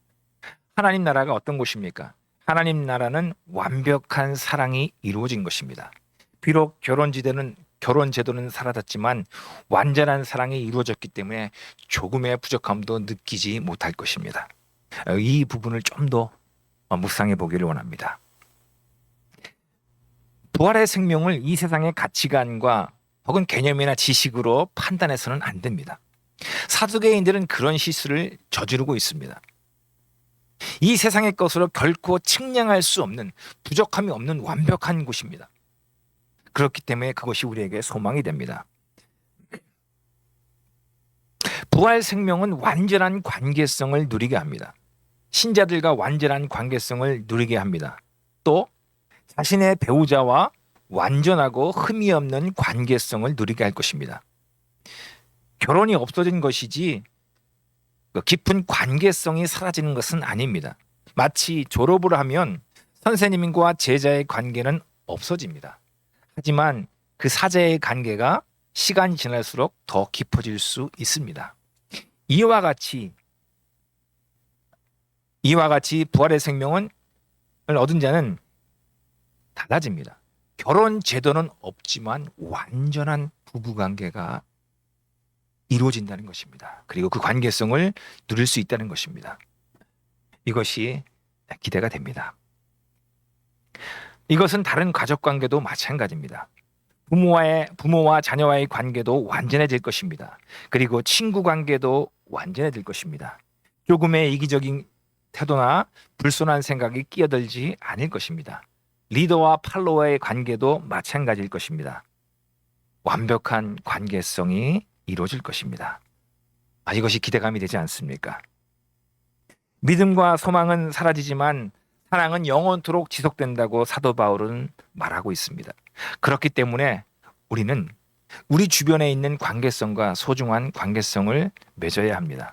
하나님 나라가 어떤 곳입니까? 하나님 나라는 완벽한 사랑이 이루어진 것입니다. 비록 결혼 제도는 사라졌지만 완전한 사랑이 이루어졌기 때문에 조금의 부족함도 느끼지 못할 것입니다. 이 부분을 좀 더 묵상해 보기를 원합니다. 부활의 생명을 이 세상의 가치관과 혹은 개념이나 지식으로 판단해서는 안 됩니다. 사두개인들은 그런 실수를 저지르고 있습니다. 이 세상의 것으로 결코 측량할 수 없는, 부족함이 없는 완벽한 곳입니다. 그렇기 때문에 그것이 우리에게 소망이 됩니다. 부활 생명은 완전한 관계성을 누리게 합니다. 신자들과 완전한 관계성을 누리게 합니다. 또 자신의 배우자와 완전하고 흠이 없는 관계성을 누리게 할 것입니다. 결혼이 없어진 것이지 깊은 관계성이 사라지는 것은 아닙니다. 마치 졸업을 하면 선생님과 제자의 관계는 없어집니다. 하지만 그 사제의 관계가 시간이 지날수록 더 깊어질 수 있습니다. 이와 같이 부활의 생명을 얻은 자는 달라집니다. 결혼 제도는 없지만 완전한 부부관계가 이루어진다는 것입니다. 그리고 그 관계성을 누릴 수 있다는 것입니다. 이것이 기대가 됩니다. 이것은 다른 가족관계도 마찬가지입니다. 부모와 자녀와의 관계도 완전해질 것입니다. 그리고 친구 관계도 완전해질 것입니다. 조금의 이기적인 태도나 불손한 생각이 끼어들지 않을 것입니다. 리더와 팔로워의 관계도 마찬가지일 것입니다. 완벽한 관계성이 이루어질 것입니다. 이것이 기대감이 되지 않습니까? 믿음과 소망은 사라지지만 사랑은 영원토록 지속된다고 사도 바울은 말하고 있습니다. 그렇기 때문에 우리는 우리 주변에 있는 관계성과 소중한 관계성을 맺어야 합니다.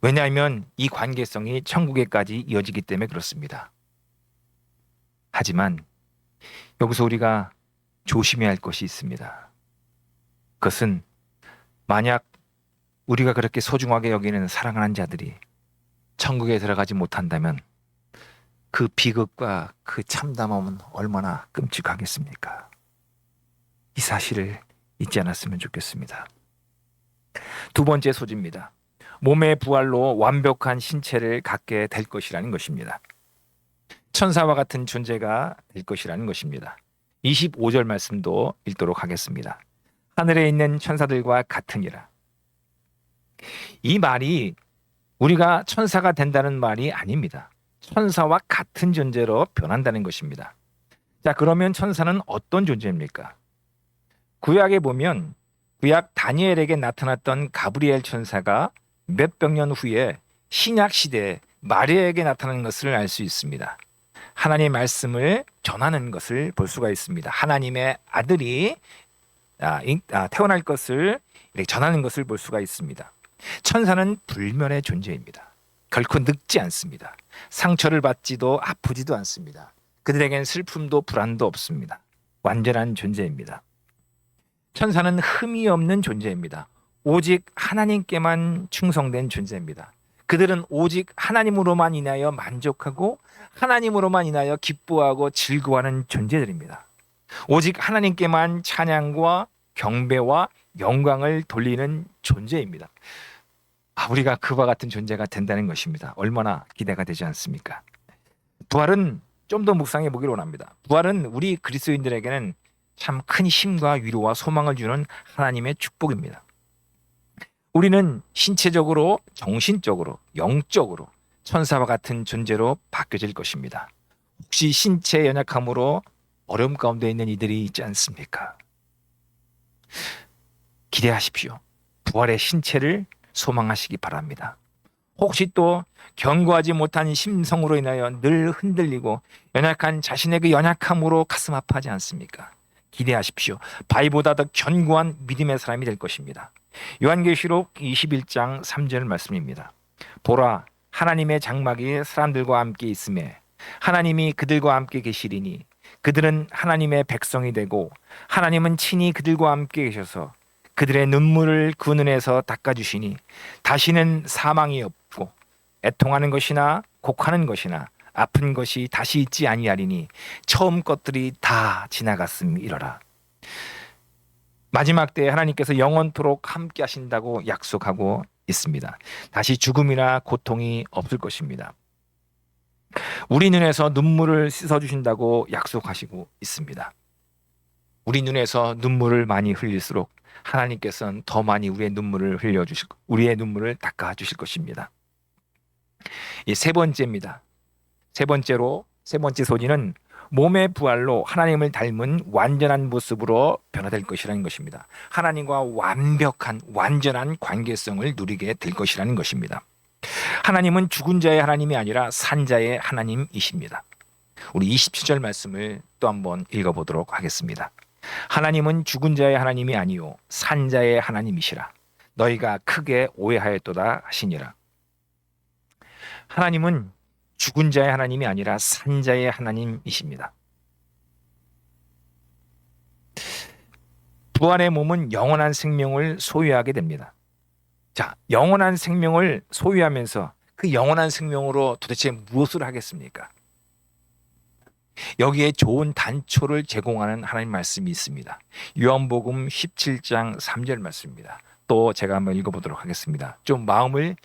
왜냐하면 이 관계성이 천국에까지 이어지기 때문에 그렇습니다. 하지만 여기서 우리가 조심해야 할 것이 있습니다. 그것은 만약 우리가 그렇게 소중하게 여기는 사랑하는 자들이 천국에 들어가지 못한다면 그 비극과 그 참담함은 얼마나 끔찍하겠습니까? 이 사실을 잊지 않았으면 좋겠습니다. 두 번째 소지입니다. 몸의 부활로 완벽한 신체를 갖게 될 것이라는 것입니다. 천사와 같은 존재가 될 것이라는 것입니다. 25절 말씀도 읽도록 하겠습니다. 하늘에 있는 천사들과 같으니라. 이 말이 우리가 천사가 된다는 말이 아닙니다. 천사와 같은 존재로 변한다는 것입니다. 자, 그러면 천사는 어떤 존재입니까? 구약에 보면 구약 다니엘에게 나타났던 가브리엘 천사가 몇백 년 후에 신약 시대에 마리아에게 나타나는 것을 알 수 있습니다. 하나님의 말씀을 전하는 것을 볼 수가 있습니다. 하나님의 아들이 태어날 것을 이렇게 전하는 것을 볼 수가 있습니다. 천사는 불멸의 존재입니다. 결코 늙지 않습니다. 상처를 받지도 아프지도 않습니다. 그들에겐 슬픔도 불안도 없습니다. 완전한 존재입니다. 천사는 흠이 없는 존재입니다. 오직 하나님께만 충성된 존재입니다. 그들은 오직 하나님으로만 인하여 만족하고 하나님으로만 인하여 기뻐하고 즐거워하는 존재들입니다. 오직 하나님께만 찬양과 경배와 영광을 돌리는 존재입니다. 우리가 그와 같은 존재가 된다는 것입니다. 얼마나 기대가 되지 않습니까? 부활은 좀 더 묵상해 보기를 원합니다. 부활은 우리 그리스도인들에게는 참 큰 힘과 위로와 소망을 주는 하나님의 축복입니다. 우리는 신체적으로, 정신적으로, 영적으로 천사와 같은 존재로 바뀌어질 것입니다. 혹시 신체 연약함으로 어려움 가운데 있는 이들이 있지 않습니까? 기대하십시오. 부활의 신체를 소망하시기 바랍니다. 혹시 또 견고하지 못한 심성으로 인하여 늘 흔들리고 연약한 자신의 그 연약함으로 가슴 아파하지 않습니까? 기대하십시오. 바위보다 더 견고한 믿음의 사람이 될 것입니다. 요한계시록 21장 3절 말씀입니다. 보라, 하나님의 장막이 사람들과 함께 있음에 하나님이 그들과 함께 계시리니 그들은 하나님의 백성이 되고 하나님은 친히 그들과 함께 계셔서 그들의 눈물을 그 눈에서 닦아주시니 다시는 사망이 없고 애통하는 것이나 곡하는 것이나 아픈 것이 다시 있지 아니하리니 처음 것들이 다 지나갔음이러라. 마지막 때에 하나님께서 영원토록 함께 하신다고 약속하고 있습니다. 다시 죽음이나 고통이 없을 것입니다. 우리 눈에서 눈물을 씻어주신다고 약속하시고 있습니다. 우리 눈에서 눈물을 많이 흘릴수록 하나님께서는 더 많이 우리의 눈물을 흘려주실, 우리의 눈물을 닦아주실 것입니다. 이 세 번째입니다. 세 번째 소리는 몸의 부활로 하나님을 닮은 완전한 모습으로 변화될 것이라는 것입니다. 하나님과 완벽한 완전한 관계성을 누리게 될 것이라는 것입니다. 하나님은 죽은 자의 하나님이 아니라 산 자의 하나님이십니다. 우리 27절 말씀을 또 한번 읽어보도록 하겠습니다. 하나님은 죽은 자의 하나님이 아니요 산 자의 하나님이시라. 너희가 크게 오해하였도다 하시니라. 하나님은 죽은 자의 하나님이 아니라 산 자의 하나님이십니다. 부활의 몸은 영원한 생명을 소유하게 됩니다. 자, 영원한 생명을 소유하면서 그 영원한 생명으로 도대체 무엇을 하겠습니까? 여기에 좋은 단초를 제공하는 하나님 말씀이 있습니다. 요한복음 17장 3절 말씀입니다. 또 제가 한번 읽어보도록 하겠습니다. 좀 마음을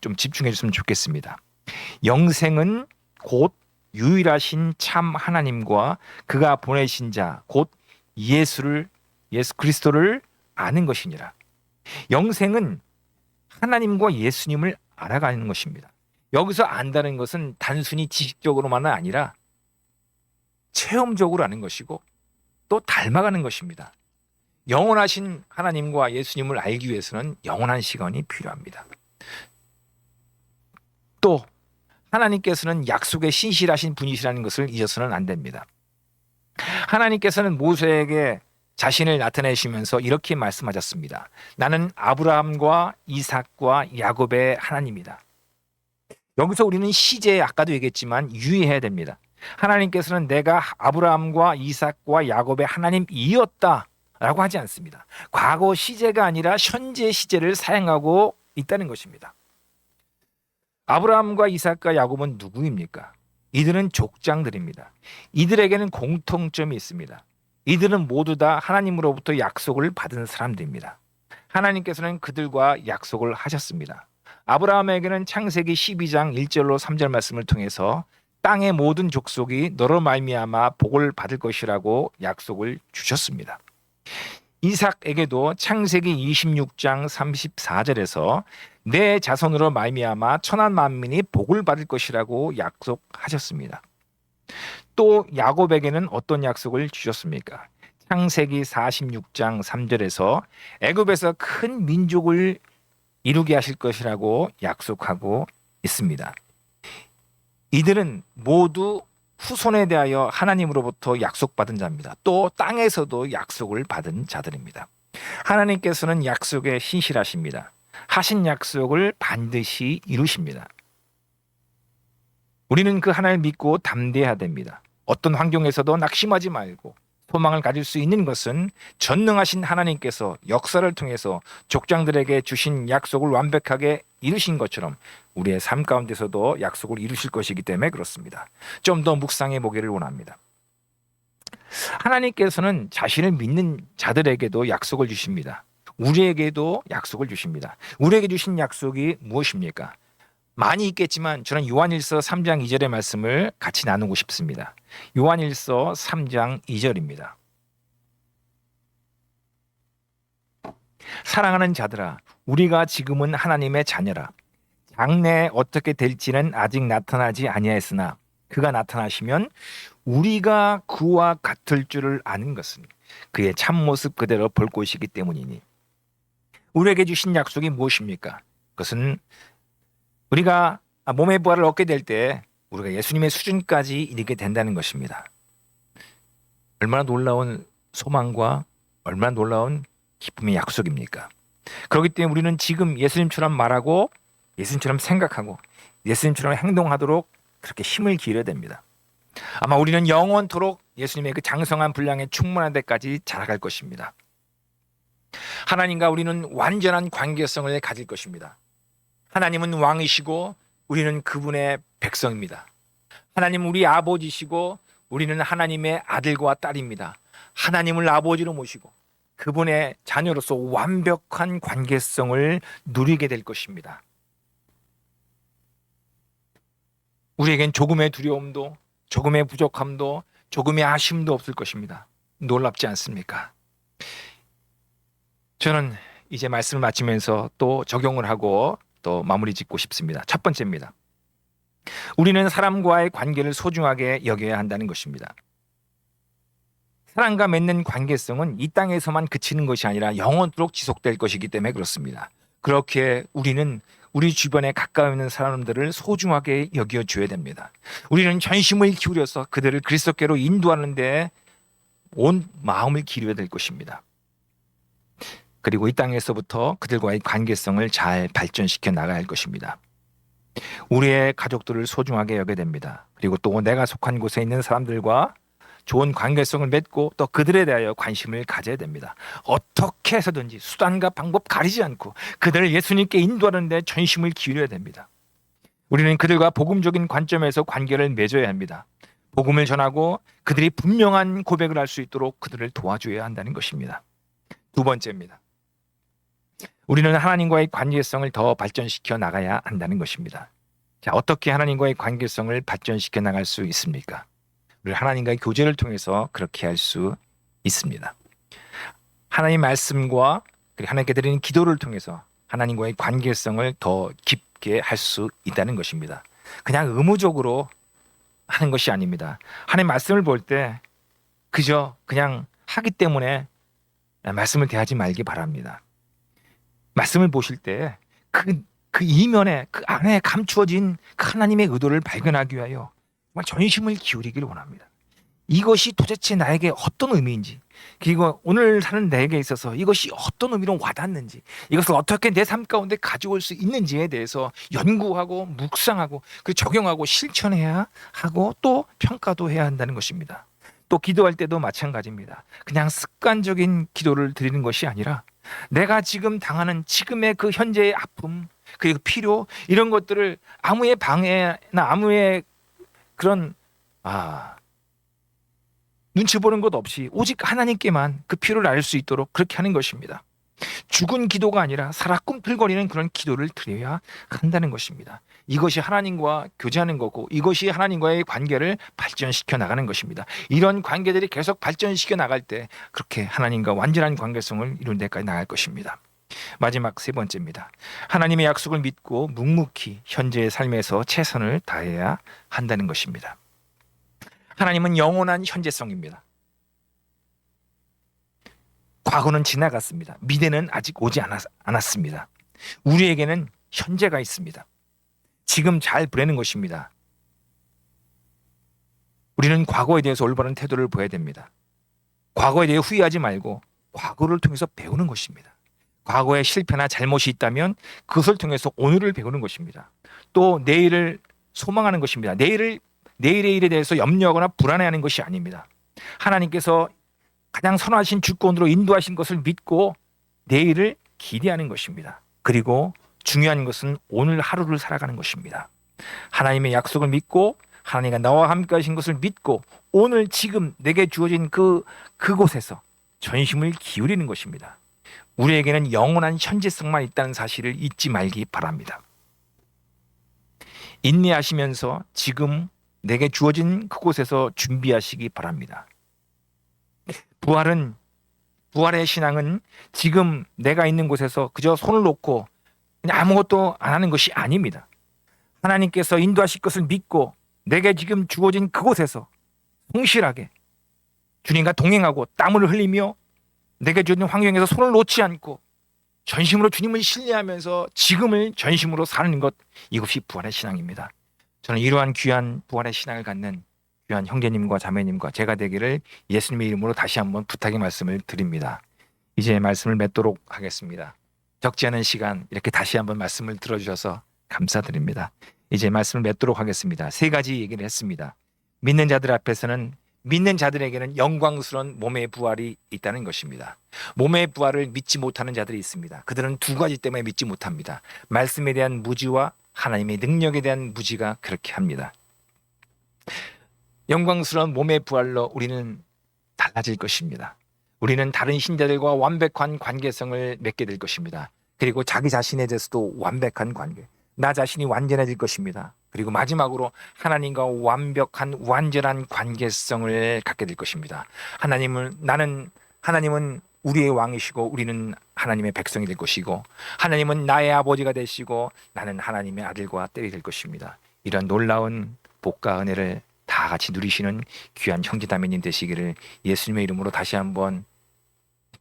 좀 집중해 주시면 좋겠습니다. 영생은 곧 유일하신 참 하나님과 그가 보내신 자 곧 예수 그리스도를 아는 것이니라. 영생은 하나님과 예수님을 알아가는 것입니다. 여기서 안다는 것은 단순히 지식적으로만은 아니라 체험적으로 아는 것이고 또 닮아가는 것입니다. 영원하신 하나님과 예수님을 알기 위해서는 영원한 시간이 필요합니다. 또 하나님께서는 약속에 신실하신 분이시라는 것을 잊어서는 안 됩니다. 하나님께서는 모세에게 자신을 나타내시면서 이렇게 말씀하셨습니다. 나는 아브라함과 이삭과 야곱의 하나님이다. 여기서 우리는 시제에 아까도 얘기했지만 유의해야 됩니다. 하나님께서는 내가 아브라함과 이삭과 야곱의 하나님이었다라고 하지 않습니다. 과거 시제가 아니라 현재 시제를 사용하고 있다는 것입니다. 아브라함과 이삭과 야곱은 누구입니까? 이들은 족장들입니다. 이들에게는 공통점이 있습니다. 이들은 모두 다 하나님으로부터 약속을 받은 사람들입니다. 하나님께서는 그들과 약속을 하셨습니다. 아브라함에게는 창세기 12장 1절로 3절 말씀을 통해서 땅의 모든 족속이 너로 말미암아 복을 받을 것이라고 약속을 주셨습니다. 이삭에게도 창세기 26장 34절에서 내 자손으로 말미암아 천한 만민이 복을 받을 것이라고 약속하셨습니다. 또 야곱에게는 어떤 약속을 주셨습니까? 창세기 46장 3절에서 애굽에서 큰 민족을 이루게 하실 것이라고 약속하고 있습니다. 이들은 모두 후손에 대하여 하나님으로부터 약속받은 자입니다. 또 땅에서도 약속을 받은 자들입니다. 하나님께서는 약속에 신실하십니다. 하신 약속을 반드시 이루십니다. 우리는 그 하나님을 믿고 담대해야 됩니다. 어떤 환경에서도 낙심하지 말고 소망을 가질 수 있는 것은 전능하신 하나님께서 역사를 통해서 족장들에게 주신 약속을 완벽하게 이루신 것처럼 우리의 삶 가운데서도 약속을 이루실 것이기 때문에 그렇습니다. 좀 더 묵상해 보기를 원합니다. 하나님께서는 자신을 믿는 자들에게도 약속을 주십니다. 우리에게도 약속을 주십니다. 우리에게 주신 약속이 무엇입니까? 많이 있겠지만 저는 요한일서 3장 2절의 말씀을 같이 나누고 싶습니다. 요한일서 3장 2절입니다. 사랑하는 자들아, 우리가 지금은 하나님의 자녀라. 장래에 어떻게 될지는 아직 나타나지 아니하였으나 그가 나타나시면 우리가 그와 같을 줄을 아는 것은 그의 참모습 그대로 볼 것이기 때문이니. 우리에게 주신 약속이 무엇입니까? 그것은 우리가 몸의 부활을 얻게 될 때 우리가 예수님의 수준까지 이르게 된다는 것입니다. 얼마나 놀라운 소망과 얼마나 놀라운 기쁨의 약속입니까? 그렇기 때문에 우리는 지금 예수님처럼 말하고 예수님처럼 생각하고 예수님처럼 행동하도록 그렇게 힘을 기울여야 됩니다. 아마 우리는 영원토록 예수님의 그 장성한 분량에 충만한 데까지 자라갈 것입니다. 하나님과 우리는 완전한 관계성을 가질 것입니다. 하나님은 왕이시고 우리는 그분의 백성입니다. 하나님은 우리 아버지시고 우리는 하나님의 아들과 딸입니다. 하나님을 아버지로 모시고 그분의 자녀로서 완벽한 관계성을 누리게 될 것입니다. 우리에겐 조금의 두려움도 조금의 부족함도 조금의 아쉬움도 없을 것입니다. 놀랍지 않습니까? 저는 이제 말씀을 마치면서 또 적용을 하고 또 마무리 짓고 싶습니다. 첫 번째입니다. 우리는 사람과의 관계를 소중하게 여겨야 한다는 것입니다. 사람과 맺는 관계성은 이 땅에서만 그치는 것이 아니라 영원토록 지속될 것이기 때문에 그렇습니다. 그렇게 우리는 우리 주변에 가까이 있는 사람들을 소중하게 여겨줘야 됩니다. 우리는 전심을 기울여서 그들을 그리스도께로 인도하는 데 온 마음을 기울여야 될 것입니다. 그리고 이 땅에서부터 그들과의 관계성을 잘 발전시켜 나가야 할 것입니다. 우리의 가족들을 소중하게 여겨야 됩니다. 그리고 또 내가 속한 곳에 있는 사람들과 좋은 관계성을 맺고 또 그들에 대하여 관심을 가져야 됩니다. 어떻게 해서든지 수단과 방법 가리지 않고 그들을 예수님께 인도하는 데 전심을 기울여야 됩니다. 우리는 그들과 복음적인 관점에서 관계를 맺어야 합니다. 복음을 전하고 그들이 분명한 고백을 할 수 있도록 그들을 도와줘야 한다는 것입니다. 두 번째입니다. 우리는 하나님과의 관계성을 더 발전시켜 나가야 한다는 것입니다. 자, 어떻게 하나님과의 관계성을 발전시켜 나갈 수 있습니까? 우리 하나님과의 교제를 통해서 그렇게 할 수 있습니다. 하나님 말씀과 그리고 하나님께 드리는 기도를 통해서 하나님과의 관계성을 더 깊게 할 수 있다는 것입니다. 그냥 의무적으로 하는 것이 아닙니다. 하나님 말씀을 볼 때 그저 그냥 하기 때문에 말씀을 대하지 말기 바랍니다. 말씀을 보실 때 그 이면에 그 안에 감추어진 하나님의 의도를 발견하기 위하여 정말 전심을 기울이기를 원합니다. 이것이 도대체 나에게 어떤 의미인지, 그리고 오늘 사는 나에게 있어서 이것이 어떤 의미로 와닿는지, 이것을 어떻게 내 삶 가운데 가져올 수 있는지에 대해서 연구하고 묵상하고 그 적용하고 실천해야 하고 또 평가도 해야 한다는 것입니다. 또 기도할 때도 마찬가지입니다. 그냥 습관적인 기도를 드리는 것이 아니라 내가 지금 당하는 지금의 그 현재의 아픔 그리고 필요 이런 것들을 아무의 방해나 아무의 그런 눈치 보는 것 없이 오직 하나님께만 그 필요를 알 수 있도록 그렇게 하는 것입니다. 죽은 기도가 아니라 살아 꿈틀거리는 그런 기도를 드려야 한다는 것입니다. 이것이 하나님과 교제하는 거고 이것이 하나님과의 관계를 발전시켜 나가는 것입니다. 이런 관계들이 계속 발전시켜 나갈 때 그렇게 하나님과 완전한 관계성을 이룬 데까지 나갈 것입니다. 마지막 세 번째입니다. 하나님의 약속을 믿고 묵묵히 현재의 삶에서 최선을 다해야 한다는 것입니다. 하나님은 영원한 현재성입니다. 과거는 지나갔습니다. 미래는 아직 오지 않았습니다. 우리에게는 현재가 있습니다. 지금 잘 보내는 것입니다. 우리는 과거에 대해서 올바른 태도를 보여야 됩니다. 과거에 대해 후회하지 말고 과거를 통해서 배우는 것입니다. 과거에 실패나 잘못이 있다면 그것을 통해서 오늘을 배우는 것입니다. 또 내일을 소망하는 것입니다. 내일의 일에 대해서 염려하거나 불안해하는 것이 아닙니다. 하나님께서 가장 선하신 주권으로 인도하신 것을 믿고 내일을 기대하는 것입니다. 그리고 중요한 것은 오늘 하루를 살아가는 것입니다. 하나님의 약속을 믿고 하나님과 나와 함께 하신 것을 믿고 오늘 지금 내게 주어진 그곳에서 전심을 기울이는 것입니다. 우리에게는 영원한 현재성만 있다는 사실을 잊지 말기 바랍니다. 인내하시면서 지금 내게 주어진 그곳에서 준비하시기 바랍니다. 부활의 신앙은 지금 내가 있는 곳에서 그저 손을 놓고 그냥 아무것도 안 하는 것이 아닙니다. 하나님께서 인도하실 것을 믿고 내게 지금 주어진 그곳에서 성실하게 주님과 동행하고 땀을 흘리며 내게 주어진 환경에서 손을 놓지 않고 전심으로 주님을 신뢰하면서 지금을 전심으로 사는 것, 이것이 부활의 신앙입니다. 저는 이러한 귀한 부활의 신앙을 갖는 귀한 형제님과 자매님과 제가 되기를 예수님의 이름으로 다시 한번 부탁의 말씀을 드립니다. 이제 말씀을 맺도록 하겠습니다. 적지 않은 시간 이렇게 다시 한번 말씀을 들어주셔서 감사드립니다. 이제 말씀을 맺도록 하겠습니다. 3가지 얘기를 했습니다. 믿는 자들 앞에서는, 믿는 자들에게는 영광스러운 몸의 부활이 있다는 것입니다. 몸의 부활을 믿지 못하는 자들이 있습니다. 그들은 2가지 때문에 믿지 못합니다. 말씀에 대한 무지와 하나님의 능력에 대한 무지가 그렇게 합니다. 영광스러운 몸의 부활로 우리는 달라질 것입니다. 우리는 다른 신자들과 완벽한 관계성을 맺게 될 것입니다. 그리고 자기 자신에 대해서도 완벽한 관계, 나 자신이 완전해질 것입니다. 그리고 마지막으로 하나님과 완벽한 완전한 관계성을 갖게 될 것입니다. 하나님은 우리의 왕이시고 우리는 하나님의 백성이 될 것이고, 하나님은 나의 아버지가 되시고 나는 하나님의 아들과 딸이 될 것입니다. 이런 놀라운 복과 은혜를 다 같이 누리시는 귀한 형제자매님 되시기를 예수님의 이름으로 다시 한번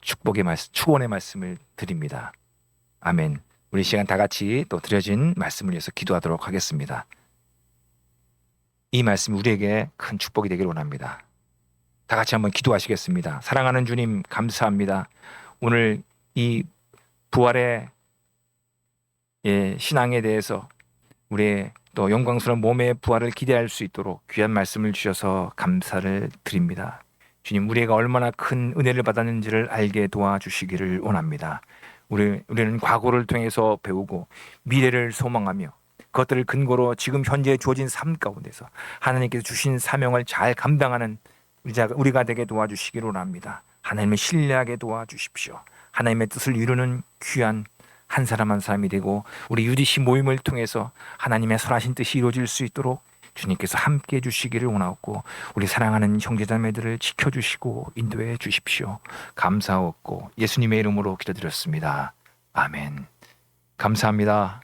축원의 말씀을 드립니다. 아멘. 우리 시간 다 같이 또 드려진 말씀을 위해서 기도하도록 하겠습니다. 이 말씀이 우리에게 큰 축복이 되기를 원합니다. 다 같이 한번 기도하시겠습니다. 사랑하는 주님, 감사합니다. 오늘 이 부활의 신앙에 대해서 우리의 또 영광스러운 몸의 부활을 기대할 수 있도록 귀한 말씀을 주셔서 감사를 드립니다. 주님, 우리가 얼마나 큰 은혜를 받았는지를 알게 도와주시기를 원합니다. 우리는 과거를 통해서 배우고 미래를 소망하며 그것들을 근거로 지금 현재 주어진 삶 가운데서 하나님께서 주신 사명을 잘 감당하는 우리가 되게 도와주시기를 원합니다. 하나님을 신뢰하게 도와주십시오. 하나님의 뜻을 이루는 귀한 한 사람 한 사람이 되고 우리 UDC 모임을 통해서 하나님의 선하신 뜻이 이루어질 수 있도록 주님께서 함께 해주시기를 원하옵고, 우리 사랑하는 형제자매들을 지켜주시고 인도해 주십시오. 감사하옵고 예수님의 이름으로 기도드렸습니다. 아멘. 감사합니다.